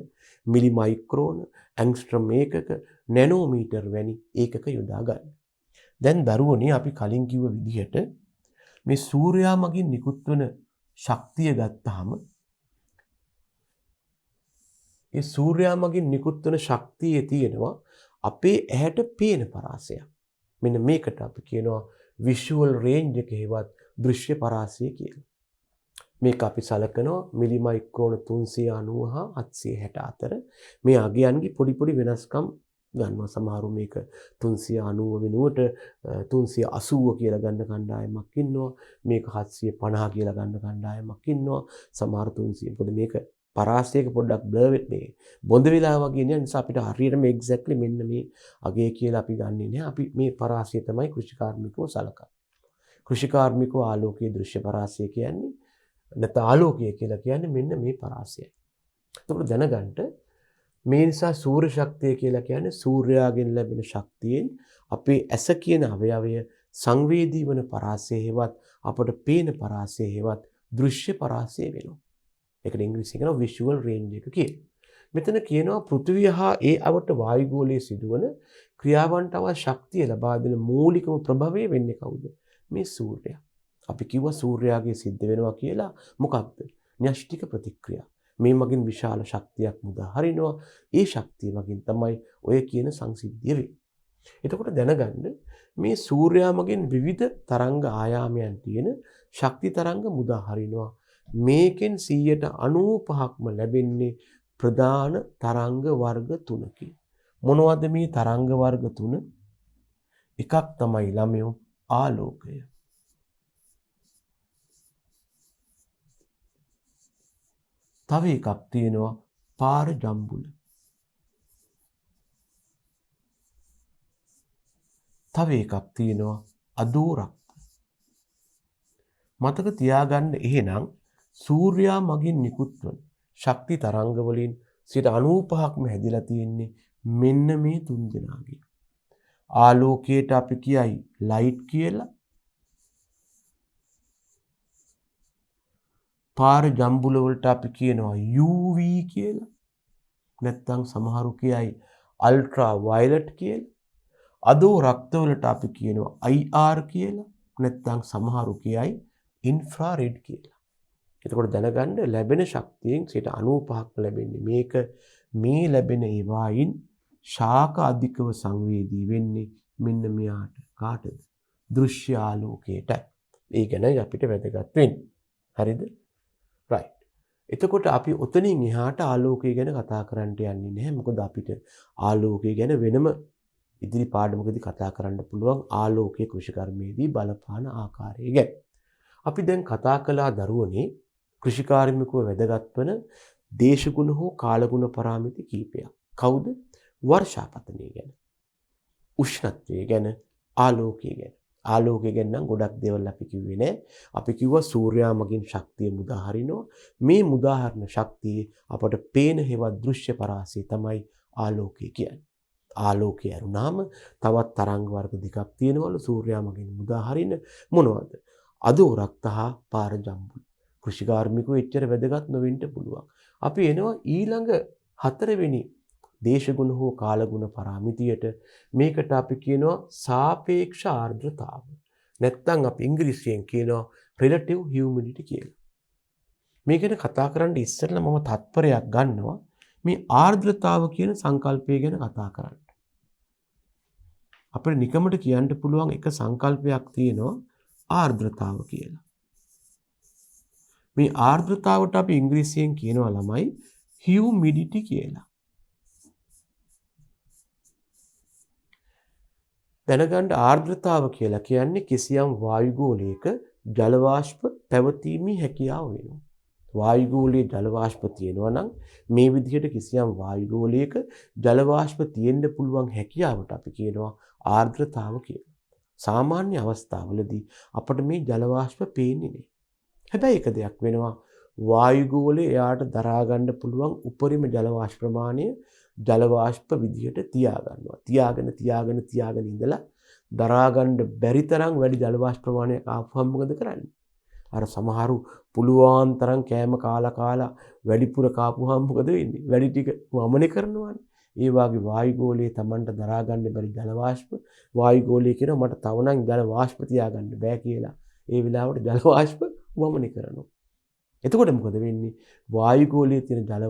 මිලි මයික්‍රෝන, ඇන්ග්ස්ට්‍රම් ඒකක, නැනෝමීටර් වැනි ඒකක යොදා ගන්න. දැන් දරුවනේ අපි කලින් කිව්ව විදිහට මේ සූර්යයා මගින් නිකුත් වන ශක්තිය ගත්තාම ඒ සූර්යයා මගින් නිකුත් වන ශක්තියේ තියෙනවා අපේ ඇහැට පේන පරාසයක්. මෙන්න මේකට අපි කියනවා විෂුවල් රේන්ජ් එක හේවත් දෘශ්‍ය පරාසය කියලා. මේක අපි සලකනවා මිලි මයික්‍රෝන 390 හා 760 අතර මේ අගයන්ගේ පොඩි පොඩි වෙනස්කම් ගන්නවා. සමහරු මේක 390 වෙනුවට 380 කියලා ගන්න කණ්ඩායමක් ඉන්නවා. මේක 750 කියලා ගන්න කණ්ඩායමක් ඉන්නවා. සමහර 300. මොකද මේක පරාසයක පොඩ්ඩක් බ්ලර් වෙන්නේ. බොඳ වෙලා වගේ නේ. නිසා අපිට හරියටම එක්සැක්ට්ලි මෙන්න මේ අගය කියලා අපි ගන්නෙ නෑ. අපි මේ පරාසය තමයි කෘෂිකාර්මිකව සලකන්නේ. කෘෂිකාර්මිකව ආලෝකයේ දෘශ්‍ය පරාසය කියන්නේ නැත්නම් ආලෝකය කියලා කියන්නේ මෙන්න මේ පරාසයයි. එතකොට දැනගන්න මේ නිසා සූර්ය ශක්තිය කියලා කියන්නේ සූර්යයාගෙන් ලැබෙන ශක්තියෙන් අපේ ඇස කියන අවයවය සංවේදී වන පරාසය හේවත් අපට පේන පරාසය හේවත් දෘශ්‍ය පරාසය වෙනවා. ඒකට ඉංග්‍රීසියෙන් කියනවා විෂුවල් රේන්ජ් එක කියලා. මෙතන කියනවා පෘථිවිය හා ඒ අවට වායුගෝලයේ සිදුවන ක්‍රියාවන්ට අවශ්‍ය ශක්තිය ලබා දෙන මූලිකම ප්‍රභවය වෙන්නේ කවුද? මේ සූර්යයා. අපි කිව්වා සූර්යයාගේ සිද්ධ වෙනවා කියලා. මොකක්ද? න්‍යෂ්ටික ප්‍රතික්‍රියා. මේ මගින් විශාල ශක්තියක් මුදා හරිනවා. ඒ ශක්තිය මගින් තමයි ඔය කියන සංසිද්ධිය වෙන්නේ. එතකොට දැනගන්න මේ සූර්යයා මගින් විවිධ තරංග ආයාමයන් තියෙන ශක්ති තරංග මුදා හරිනවා. මේකෙන් 95%ක්ම ලැබෙන්නේ ප්‍රධාන තරංග වර්ග 3කින්. මොනවද මේ තරංග වර්ග 3? එකක් තමයි ළමයෝ ආලෝකය. තව එකක් තියෙනවා පාර ජම්බුල. තව එකක් තියෙනවා අදෝරක්. මතක තියාගන්න එහෙනම් සූර්යයා මගින් නිකුත් වන ශක්ති තරංග වලින් 95%ක්ම හැදිලා තියෙන්නේ මෙන්න මේ තුන් දෙනාගෙන්. ආලෝකයට අපි කියයි ලයිට් කියලා. පාර ජම්බුල වලට අපි කියනවා UV කියලා. නැත්නම් සමහරු කියයි අල්ට්‍රා වයලට් කියලා. අදෝ රක්ත වලට අපි කියනවා IR කියලා. නැත්නම් සමහරු කියයි ඉන්ෆ්‍රාරෙඩ් කියලා. එතකොට දැනගන්න ලැබෙන ශක්තියෙන් 95%ක් ලැබෙන්නේ මේක. මේ ලැබෙන ඒවායින් ශාක අධිකව සංවේදී වෙන්නේ මෙන්න මෙයාට. කාටද? දෘශ්‍ය ආලෝකයට. ඒ ගැන අපිට වැදගත් වෙන්නේ. හරිද? right. එතකොට අපි ඔතනින් එහාට ආලෝකය ගැන කතා කරන්න යන්නේ නැහැ. මොකද අපිට ආලෝකය ගැන වෙනම ඉදිරි පාඩමකදී කතා කරන්න පුළුවන් ආලෝකයේ කෘෂිකර්මයේදී බලපාන ආකාරය ගැන. අපි දැන් කතා කළා දරුවනේ කෘෂිකාර්මිකව වැදගත් වන දේශගුණ හෝ කාලගුණ පරාමිති කීපයක්. කවුද? වර්ෂාපතනය ගැන, උෂ්ණත්වය ගැන, ආලෝකය ගැන. ආලෝකය ගැන නම් ගොඩක් දේවල් අපි කිව්වේ නෑ. අපි කිව්වා සූර්යයා මගින් ශක්තිය මුදා හරිනවා. මේ මුදා හරින ශක්තිය අපට පේන හේවත් දෘශ්‍ය පරාසය තමයි ආලෝකය කියන්නේ. ආලෝකය අරුණාම තවත් තරංග වර්ග දෙකක් තියෙනවලු සූර්යයා මගින් මුදා හරින. මොනවද? අදෝ රක්ත හා පාර ජම්බුල. කෘෂිකාර්මිකව එච්චර වැදගත් නොවෙන්න පුළුවන්. අපි එනවා ඊළඟ හතරවෙනි දේශගුණ හෝ කාලගුණ පරාමිතියට. මේකට අපි කියනවා සාපේක්ෂ ආර්ද්‍රතාව. නැත්නම් අපි ඉංග්‍රීසියෙන් කියනවා relative humidity කියලා. මේ ගැන කතා කරන්න ඉස්සෙල්ලා මම තත්පරයක් ගන්නවා මේ ආර්ද්‍රතාව කියන සංකල්පය ගැන කතා කරන්න. අපිට නිකමට කියන්න පුළුවන් එක සංකල්පයක් තියෙනවා ආර්ද්‍රතාව කියලා. මේ ආර්ද්‍රතාවට අපි ඉංග්‍රීසියෙන් කියනවා ළමයි humidity කියලා. දැනගන්න ආර්ද්‍රතාව කියලා කියන්නේ කිසියම් වායුගෝලයක ජල වාෂ්ප පැවතීමේ හැකියාව වෙනවා. වායුගෝලයේ ජල වාෂ්ප තියෙනවා නම් මේ විදිහට කිසියම් වායුගෝලයක ජල වාෂ්ප තියෙන්න පුළුවන් හැකියාවට අපි කියනවා ආර්ද්‍රතාව කියලා. සාමාන්‍ය අවස්ථාවලදී අපිට මේ ජල වාෂ්ප පේන්නේ නැහැ. හැබැයි එක දෙයක් වෙනවා වායුගෝලයේ එයාට දරා ගන්න පුළුවන් උපරිම ජල වාෂ්ප ප්‍රමාණය ජල වාෂ්ප විදිහට තියාගන්නවා. තියාගෙන ඉඳලා දරා ගන්න බැරි තරම් වැඩි ජල වාෂ්ප ප්‍රමාණයක් ආපුවම මොකද කරන්නේ? අර සමහරු පුළුවන් තරම් කෑම කාලා වැඩිපුර කාපුවාම මොකද වෙන්නේ? වැඩි ටික වමනේ කරනවානේ. ඒ වගේ වායුගෝලයේ Tamanට දරා ගන්න බැරි ජල වාෂ්ප වායුගෝලයේ කියනවා මට තව නම් ජල වාෂ්ප තියාගන්න බෑ කියලා. ඒ වෙලාවට ජල වාෂ්ප වමනේ කරනවා. එතකොට මොකද වෙන්නේ? වායුගෝලයේ තියෙන ජල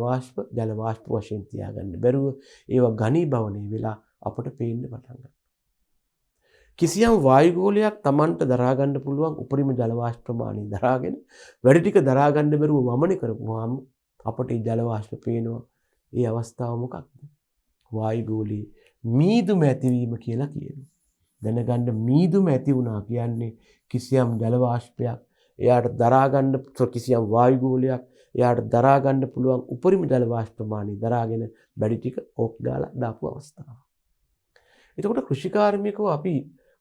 වාෂ්ප වශයෙන් තියාගන්න බැරුව ඒවා ඝනීභවණය වෙලා අපට පේන්න පටන් ගන්නවා. කිසියම් වායුගෝලයක් Tamanට දරා ගන්න පුළුවන් උපරිම ජල වාෂ්ප ප්‍රමාණය දරාගෙන වැඩි ටික දරා ගන්න බැරුව වමනේ කරපුවාම අපට ඒ ජල වාෂ්ප පේනවා. ඒ අවස්ථාව මොකක්ද? වායුගෝලයේ මීදුම ඇතිවීම කියලා කියනවා. දැනගන්න මීදුම ඇති වුණා කියන්නේ කිසියම් ජල වාෂ්පයක් එයාට දරා ගන්න කිසියම් වායුගෝලයක් එයාට දරා ගන්න පුළුවන් උපරිම ජල වාෂ්ප ප්‍රමාණය දරාගෙන බැරි ටික ඕක් ගාලා දාපු අවස්ථාව. එතකොට කෘෂිකාර්මිකව අපි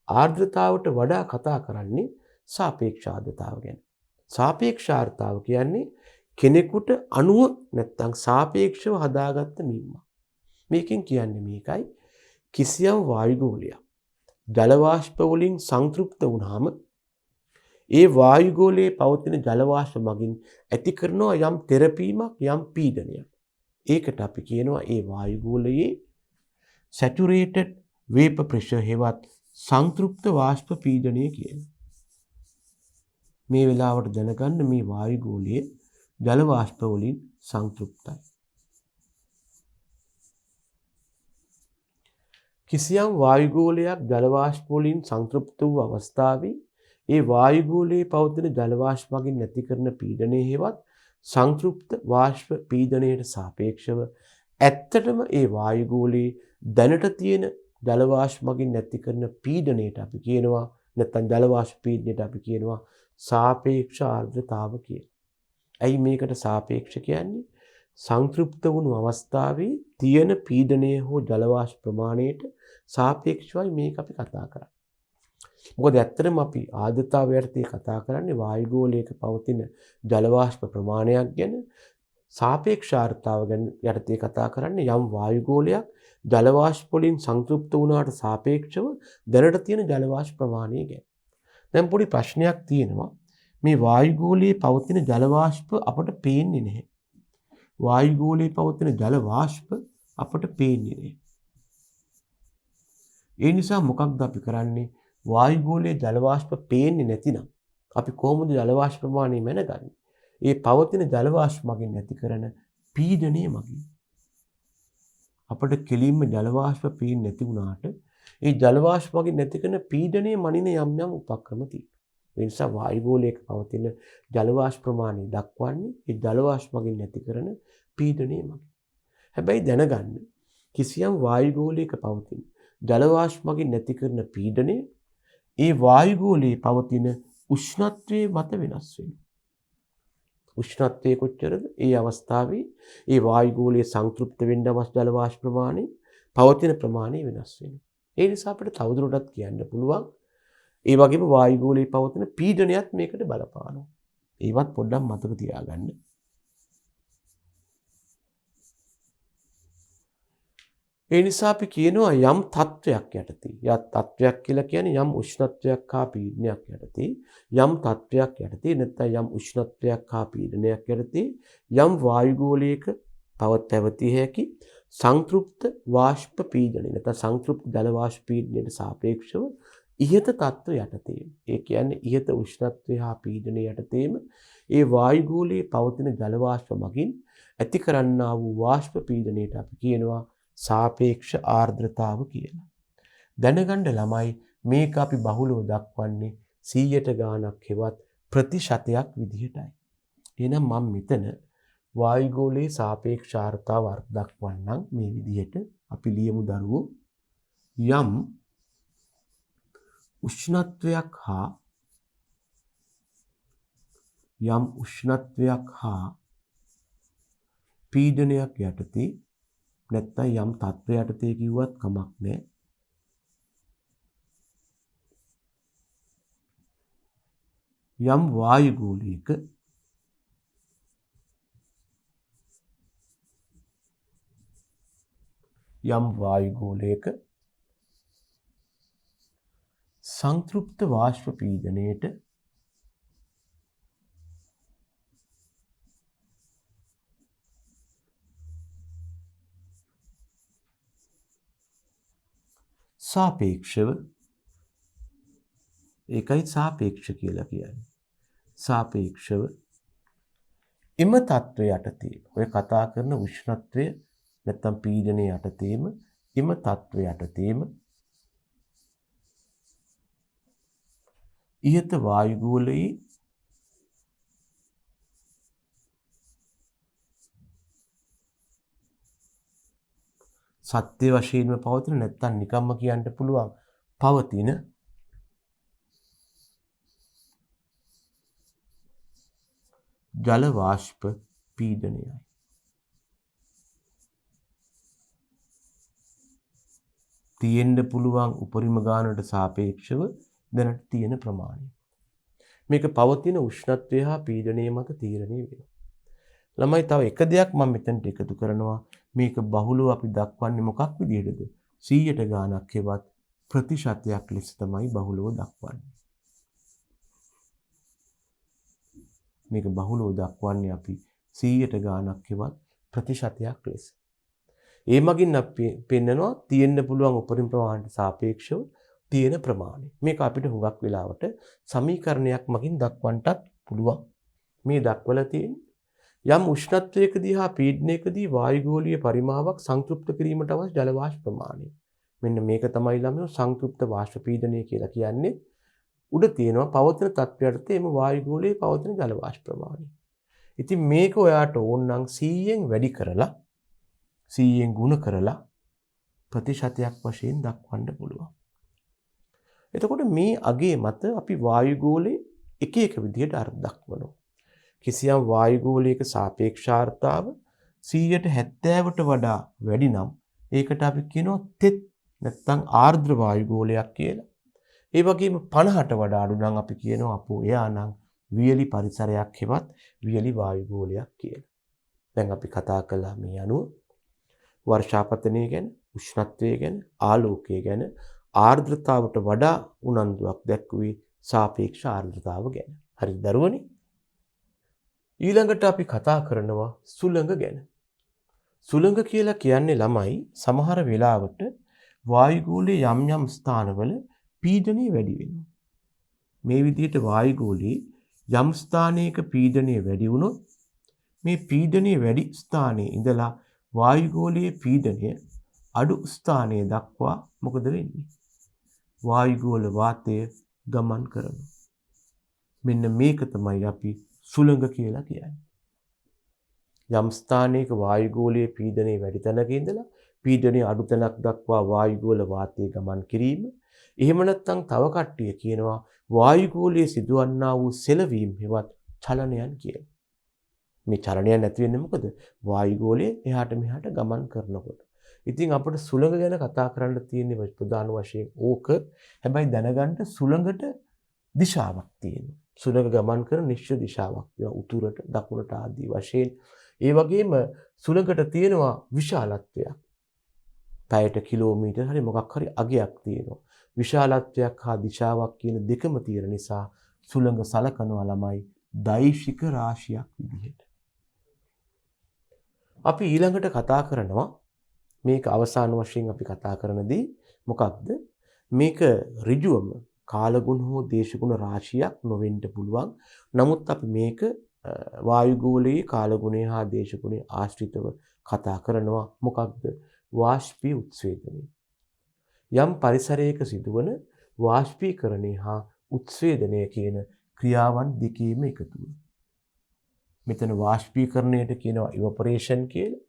ආර්ද්‍රතාවට වඩා කතා කරන්නේ සාපේක්ෂ ආර්ද්‍රතාව ගැන. සාපේක්ෂ ආර්ද්‍රතාව කියන්නේ කෙනෙකුට අණුව නැත්තම් සාපේක්ෂව හදාගත්ත මිම්ම. මේකෙන් කියන්නේ මේකයි කිසියම් වායුගෝලයක් ජල වාෂ්ප වලින් සංතෘප්ත වුණාම ඒ වායුගෝලයේ පවතින ජල වාෂ්ප මගින් ඇති කරනවා යම් තෙරපීමක් යම් පීඩනයක්. ඒකට අපි කියනවා ඒ වායුගෝලයේ saturated vapor pressure හෙවත් සංතෘප්ත වාෂ්ප පීඩනය කියලා. මේ වෙලාවට දැනගන්න මේ වායුගෝලයේ ජල වාෂ්ප වලින් සංතෘප්තයි. කිසියම් වායුගෝලයක් ජල වාෂ්ප වලින් සංතෘප්ත වූ අවස්ථාවේ ඒ වායුගෝලයේ පවතින ජල වාෂ්ප මගින් නැති කරන පීඩනය හෙවත් සංතෘප්ත වාෂ්ප පීඩනයට සාපේක්ෂව ඇත්තටම ඒ වායුගෝලයේ දැනට තියෙන ජල වාෂ්ප මගින් නැති කරන පීඩනයට අපි කියනවා නැත්නම් ජල වාෂ්ප පීඩනයට අපි කියනවා සාපේක්ෂ ආර්ද්‍රතාව කියලා. ඇයි මේකට සාපේක්ෂ කියන්නේ? සංතෘප්ත වුණු අවස්ථාවේ තියෙන පීඩනය හෝ ජල වාෂ්ප ප්‍රමාණයට සාපේක්ෂවයි මේක අපි කතා කරන්නේ. මොකද ඇත්තටම අපි ආර්ද්‍රතාව යටතේ කතා කරන්නේ වායුගෝලයක පවතින ජල වාෂ්ප ප්‍රමාණයක් ගැන. සාපේක්ෂ ආර්ද්‍රතාව ගැන යටතේ කතා කරන්නේ යම් වායුගෝලයක් ජල වාෂ්ප වලින් සංතෘප්ත වුණාට සාපේක්ෂව දැනට තියෙන ජල වාෂ්ප ප්‍රමාණය ගැන. දැන් පොඩි ප්‍රශ්නයක් තියෙනවා. මේ වායුගෝලයේ පවතින ජල වාෂ්ප අපට පේන්නේ නැහැ. වායුගෝලයේ පවතින ජල වාෂ්ප අපට පේන්නේ නැහැ. ඒ නිසා මොකක්ද අපි කරන්නේ? වායුගෝලයේ ජල වාෂ්ප පේන්නේ නැතිනම් අපි කොහොමද ජල වාෂ්ප ප්‍රමාණය මැනගන්නේ? ඒ පවතින ජල වාෂ්ප මගින් නැති කරන පීඩනය මගින්. අපිට කෙලින්ම ජල වාෂ්ප පේන්නේ නැති වුණාට ඒ ජල වාෂ්ප මගින් නැති කරන පීඩනය මනින යම් උපක්‍රම තියෙනවා. ඒ නිසා වායුගෝලයක පවතින ජල වාෂ්ප ප්‍රමාණය දක්වන්නේ ඒ ජල වාෂ්ප මගින් නැති කරන පීඩනය මගින්. හැබැයි දැනගන්න කිසියම් වායුගෝලයක පවතින ජල වාෂ්ප මගින් නැති කරන පීඩනය ඒ වායුගෝලයේ පවතින උෂ්ණත්වයේ මත වෙනස් වෙනවා. උෂ්ණත්වය කොච්චරද? ඒ අවස්ථාවේ ඒ වායුගෝලයේ සංතෘප්ත වෙන්න අවශ්‍ය ජල වාෂ්ප ප්‍රමාණය පවතින ප්‍රමාණය වෙනස් වෙනවා. ඒ නිසා අපිට තවදුරටත් කියන්න පුළුවන් ඒ වගේම වායුගෝලයේ පවතින පීඩනයත් මේකට බලපානවා. ඒවත් පොඩ්ඩක් මතක තියාගන්න. ඒ නිසා අපි කියනවා යම් තත්වයක් යටතේ. යා තත්වයක් කියලා කියන්නේ යම් උෂ්ණත්වයක් හා පීඩනයක් යටතේ, යම් තත්වයක් යටතේ නැත්නම් යම් උෂ්ණත්වයක් හා පීඩනයක් යටතේ යම් වායුගෝලයක පැවතිය හැකි සංතෘප්ත වාෂ්ප පීඩනය නැත්නම් සංතෘප්ත ජල වාෂ්ප පීඩනයට සාපේක්ෂව ඉහත තත්ත්ව යටතේම. ඒ කියන්නේ ඉහත උෂ්ණත්වය හා පීඩනය යටතේම ඒ වායුගෝලයේ පවතින ජල වාෂ්ප මගින් ඇති කරන්නා වූ වාෂ්ප පීඩනයට අපි කියනවා සාපේක්ෂ ආර්ද්‍රතාව කියලා. දැනගන්න ළමයි මේක අපි බහුලව දක්වන්නේ 100ට ගාණක් හෙවත් ප්‍රතිශතයක් විදිහටයි. එහෙනම් මම මෙතන වායුගෝලයේ සාපේක්ෂ ආර්ද්‍රතාව දක්වන්නම් මේ විදිහට. අපි ලියමු දරුවෝ යම් උෂ්ණත්වයක් හා පීඩනයක් යටතේ නැත්නම් යම් තත්ත්වයක් යටතේ කිව්වත් කමක් නැහැ. යම් වායුගෝලයක සංතෘප්ත වාෂ්ප පීඩනයට සාපේක්ෂව ඒකයි සාපේක්ෂ කියලා කියන්නේ. සාපේක්ෂව එම තත්ත්වය යටතේ ඔය කතා කරන උෂ්ණත්වය නැත්නම් පීඩනය යටතේම එම තත්ත්වය යටතේම ඉහත වායුගෝලයේ සත්‍ය වශයෙන්ම පවතින නැත්නම් නිකම්ම කියන්න පුළුවන් පවතින ජල වාෂ්ප පීඩනයයි. තියෙන්න පුළුවන් උපරිම ගානට සාපේක්ෂව දැනට තියෙන ප්‍රමාණය. මේක පවතින උෂ්ණත්වය හා පීඩනය මත තීරණය වෙනවා. ළමයි තව එක දෙයක් මම මෙතනට එකතු කරනවා. මේක බහුලව අපි දක්වන්නේ මොකක් විදිහටද? 100ට ගාණක් හෙවත් ප්‍රතිශතයක් ලෙස තමයි බහුලව දක්වන්නේ. මේක බහුලව දක්වන්නේ අපි 100ට ගාණක් හෙවත් ප්‍රතිශතයක් ලෙස. ඒ මගින් අපි පෙන්නනවා තියෙන්න පුළුවන් උපරිම ප්‍රමාණයට සාපේක්ෂව තියෙන ප්‍රමාණය. මේක අපිට හුඟක් වෙලාවට සමීකරණයක් මගින් දක්වන්නටත් පුළුවන්. මේ දක්වලා තියෙන්නේ යම් උෂ්ණත්වයකදී හා පීඩනයකදී වායුගෝලීය පරිමාවක් සංතෘප්ත කිරීමට අවශ්‍ය ජල වාෂ්ප ප්‍රමාණය. මෙන්න මේක තමයි ළමයෝ සංතෘප්ත වාෂ්ප පීඩනය කියලා කියන්නේ. උඩ තියෙනවා පවතින තත්ත්වයට එම වායුගෝලයේ පවතින ජල වාෂ්ප ප්‍රමාණය. ඉතින් මේක ඔයාට ඕනනම් 100න් වැඩි කරලා 100න් ගුණ කරලා ප්‍රතිශතයක් වශයෙන් දක්වන්න පුළුවන්. එතකොට මේ අගේ මත අපි වායුගෝලයේ එක එක විදිහට අර්ථ දක්වනවා. කිසියම් වායුගෝලයක සාපේක්ෂාර්ථතාව 170ට වඩා වැඩි නම් ඒකට අපි කියනවා තෙත් නැත්නම් ආර්ද්‍ර වායුගෝලයක් කියලා. ඒ වගේම 50ට වඩා අඩු නම් අපි කියනවා අපෝ එයා නම් වියලි පරිසරයක් හෙවත් වියලි වායුගෝලයක් කියලා. දැන් අපි කතා කළා මේ අනුව වර්ෂාපතනය ගැන, උෂ්ණත්වය ගැන, ආලෝකය ගැන, ආර්ද්‍රතාවට වඩා උනන්දුවක් දැක්වුවේ සාපේක්ෂ ආර්ද්‍රතාව ගැන. හරි දරුවනේ? ඊළඟට අපි කතා කරනවා සුළඟ ගැන. සුළඟ කියලා කියන්නේ ළමයි සමහර වෙලාවට වායුගෝලයේ යම් යම් ස්ථානවල පීඩනය වැඩි වෙනවා. මේ විදිහට වායුගෝලයේ යම් ස්ථානයක පීඩනය වැඩි වුණොත් මේ පීඩනය වැඩි ස්ථානයේ ඉඳලා වායුගෝලයේ පීඩනය අඩු ස්ථානයේ දක්වා මොකද වෙන්නේ? වායුගෝල වාතය ගමන් කරනවා. මෙන්න මේක තමයි අපි සුළඟ කියලා කියන්නේ. යම් ස්ථානයක වායුගෝලයේ පීඩනය වැඩි තැනක ඉඳලා පීඩනය අඩු තැනක් දක්වා වායුගෝල වාතය ගමන් කිරීම. එහෙම නැත්නම් තව කට්ටිය කියනවා වායුගෝලයේ සිදුවන්නා වූ සෙලවීම හෙවත් චලනයන් කියලා. මේ චලනයන් නැති වෙන්නේ මොකද? වායුගෝලයේ එහාට මෙහාට ගමන් කරනකොට. ඉතින් අපිට සුළඟ ගැන කතා කරන්න තියෙන්නේ ප්‍රධාන වශයෙන් ඕක. හැබැයි දැනගන්න සුළඟට දිශාවක් තියෙනවා. සුළඟ ගමන් කරන නිශ්චිත දිශාවක් තියෙනවා. උතුරට, දකුණට ආදී වශයෙන්. ඒ වගේම සුළඟට තියෙනවා විශාලත්වයක්. පැයට කිලෝමීටර් හරි මොකක් හරි අගයක් තියෙනවා. විශාලත්වයක් හා දිශාවක් කියන දෙකම තියෙන නිසා සුළඟ සලකනවා ළමයි දෛශික රාශියක් විදිහට. අපි ඊළඟට කතා කරනවා මේක අවසාන වශයෙන් අපි කතා කරනදී මොකක්ද? මේක ඍජුවම කාලගුණ හෝ දේශගුණ රාශියක් නොවෙන්න පුළුවන්. නමුත් අපි මේක වායුගෝලයේ කාලගුණය හා දේශගුණය ආශ්‍රිතව කතා කරනවා. මොකක්ද? වාෂ්පීය උත්සේදනය. යම් පරිසරයක සිදුවන වාෂ්පීකරණය හා උත්සේදනය කියන ක්‍රියාවන් දෙකේම එකතුව. මෙතන වාෂ්පීකරණයට කියනවා ඉවපොරේෂන් කියලා.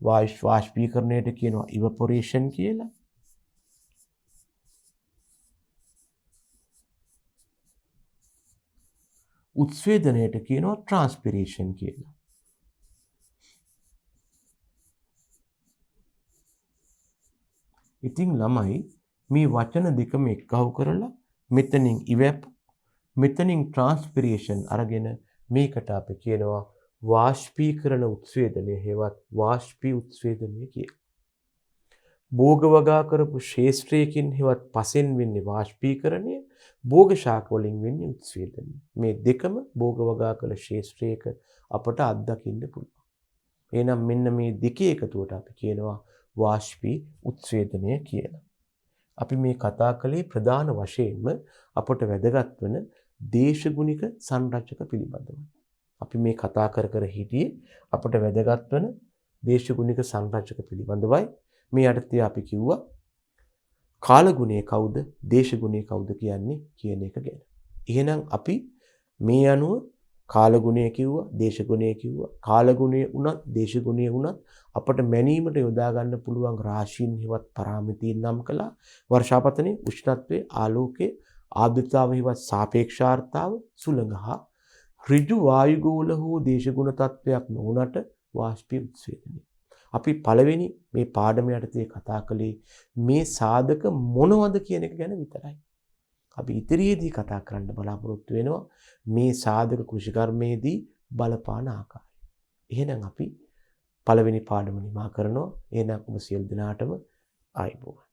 වාෂ්පීකරණයට කියනවා ඉවපොරේෂන් කියලා. උත්සේදනයට කියනවා ට්‍රාන්ස්පිරේෂන් කියලා. ඉතින් ළමයි මේ වචන දෙකම එක්කහුව කරලා මෙතනින් ඉවැප් මෙතනින් ට්‍රාන්ස්පිරේෂන් අරගෙන මේකට අපි කියනවා වාෂ්පීකරණ උත්සේදනය හේවත් වාෂ්පී උත්සේදනය කියලා. භෝග වගා කරපු ශේෂ්ත්‍රයකින් හේවත් පසෙන් වෙන්නේ වාෂ්පීකරණය, භෝග ශාක වලින් වෙන්නේ උත්සේදනය. මේ දෙකම භෝග වගා කළ ශේෂ්ත්‍රයක අපට අත්දකින්න පුළුවන්. එහෙනම් මෙන්න මේ දෙකේ එකතුවට අපි කියනවා වාෂ්පී උත්සේදනය කියලා. අපි මේ කතා කළේ ප්‍රධාන වශයෙන්ම අපට වැදගත් වන දේශගුණික සංරචක පිළිබඳව. අපි මේ කතා කර හිටියේ අපට වැදගත් වන දේශගුණික සංරචක පිළිබඳවයි. මේ යටතේ අපි කිව්වා කාලගුණය කවුද, දේශගුණය කවුද කියන්නේ කියන එක ගැන. එහෙනම් අපි මේ අනුව කාලගුණය කිව්වා, දේශගුණය කිව්වා. කාලගුණය වුණත්, දේශගුණය වුණත් අපට මැනීමට යොදා ගන්න පුළුවන් රාශීන් හෙවත් පරාමිතීන් නම් කළා. වර්ෂාපතනයේ උෂ්ණත්වයේ, ආලෝකයේ, ආර්ද්‍රතාව හෙවත් සාපේක්ෂාර්ථතාව, සුළඟ හා ඍජු වායුගෝල හෝ දේශගුණ තත්වයක් නොවුනට වාෂ්පීය උත්සේදනය. අපි පළවෙනි මේ පාඩම යටතේ කතා කළේ මේ සාධක මොනවද කියන එක ගැන විතරයි. අපි ඉදිරියේදී කතා කරන්න බලාපොරොත්තු වෙනවා මේ සාධක කෘෂිකර්මයේදී බලපාන ආකාරය. එහෙනම් අපි පළවෙනි පාඩම නිමා කරනවා. එහෙනම් ඔබ සියලු දෙනාටම ආයුබෝවන්.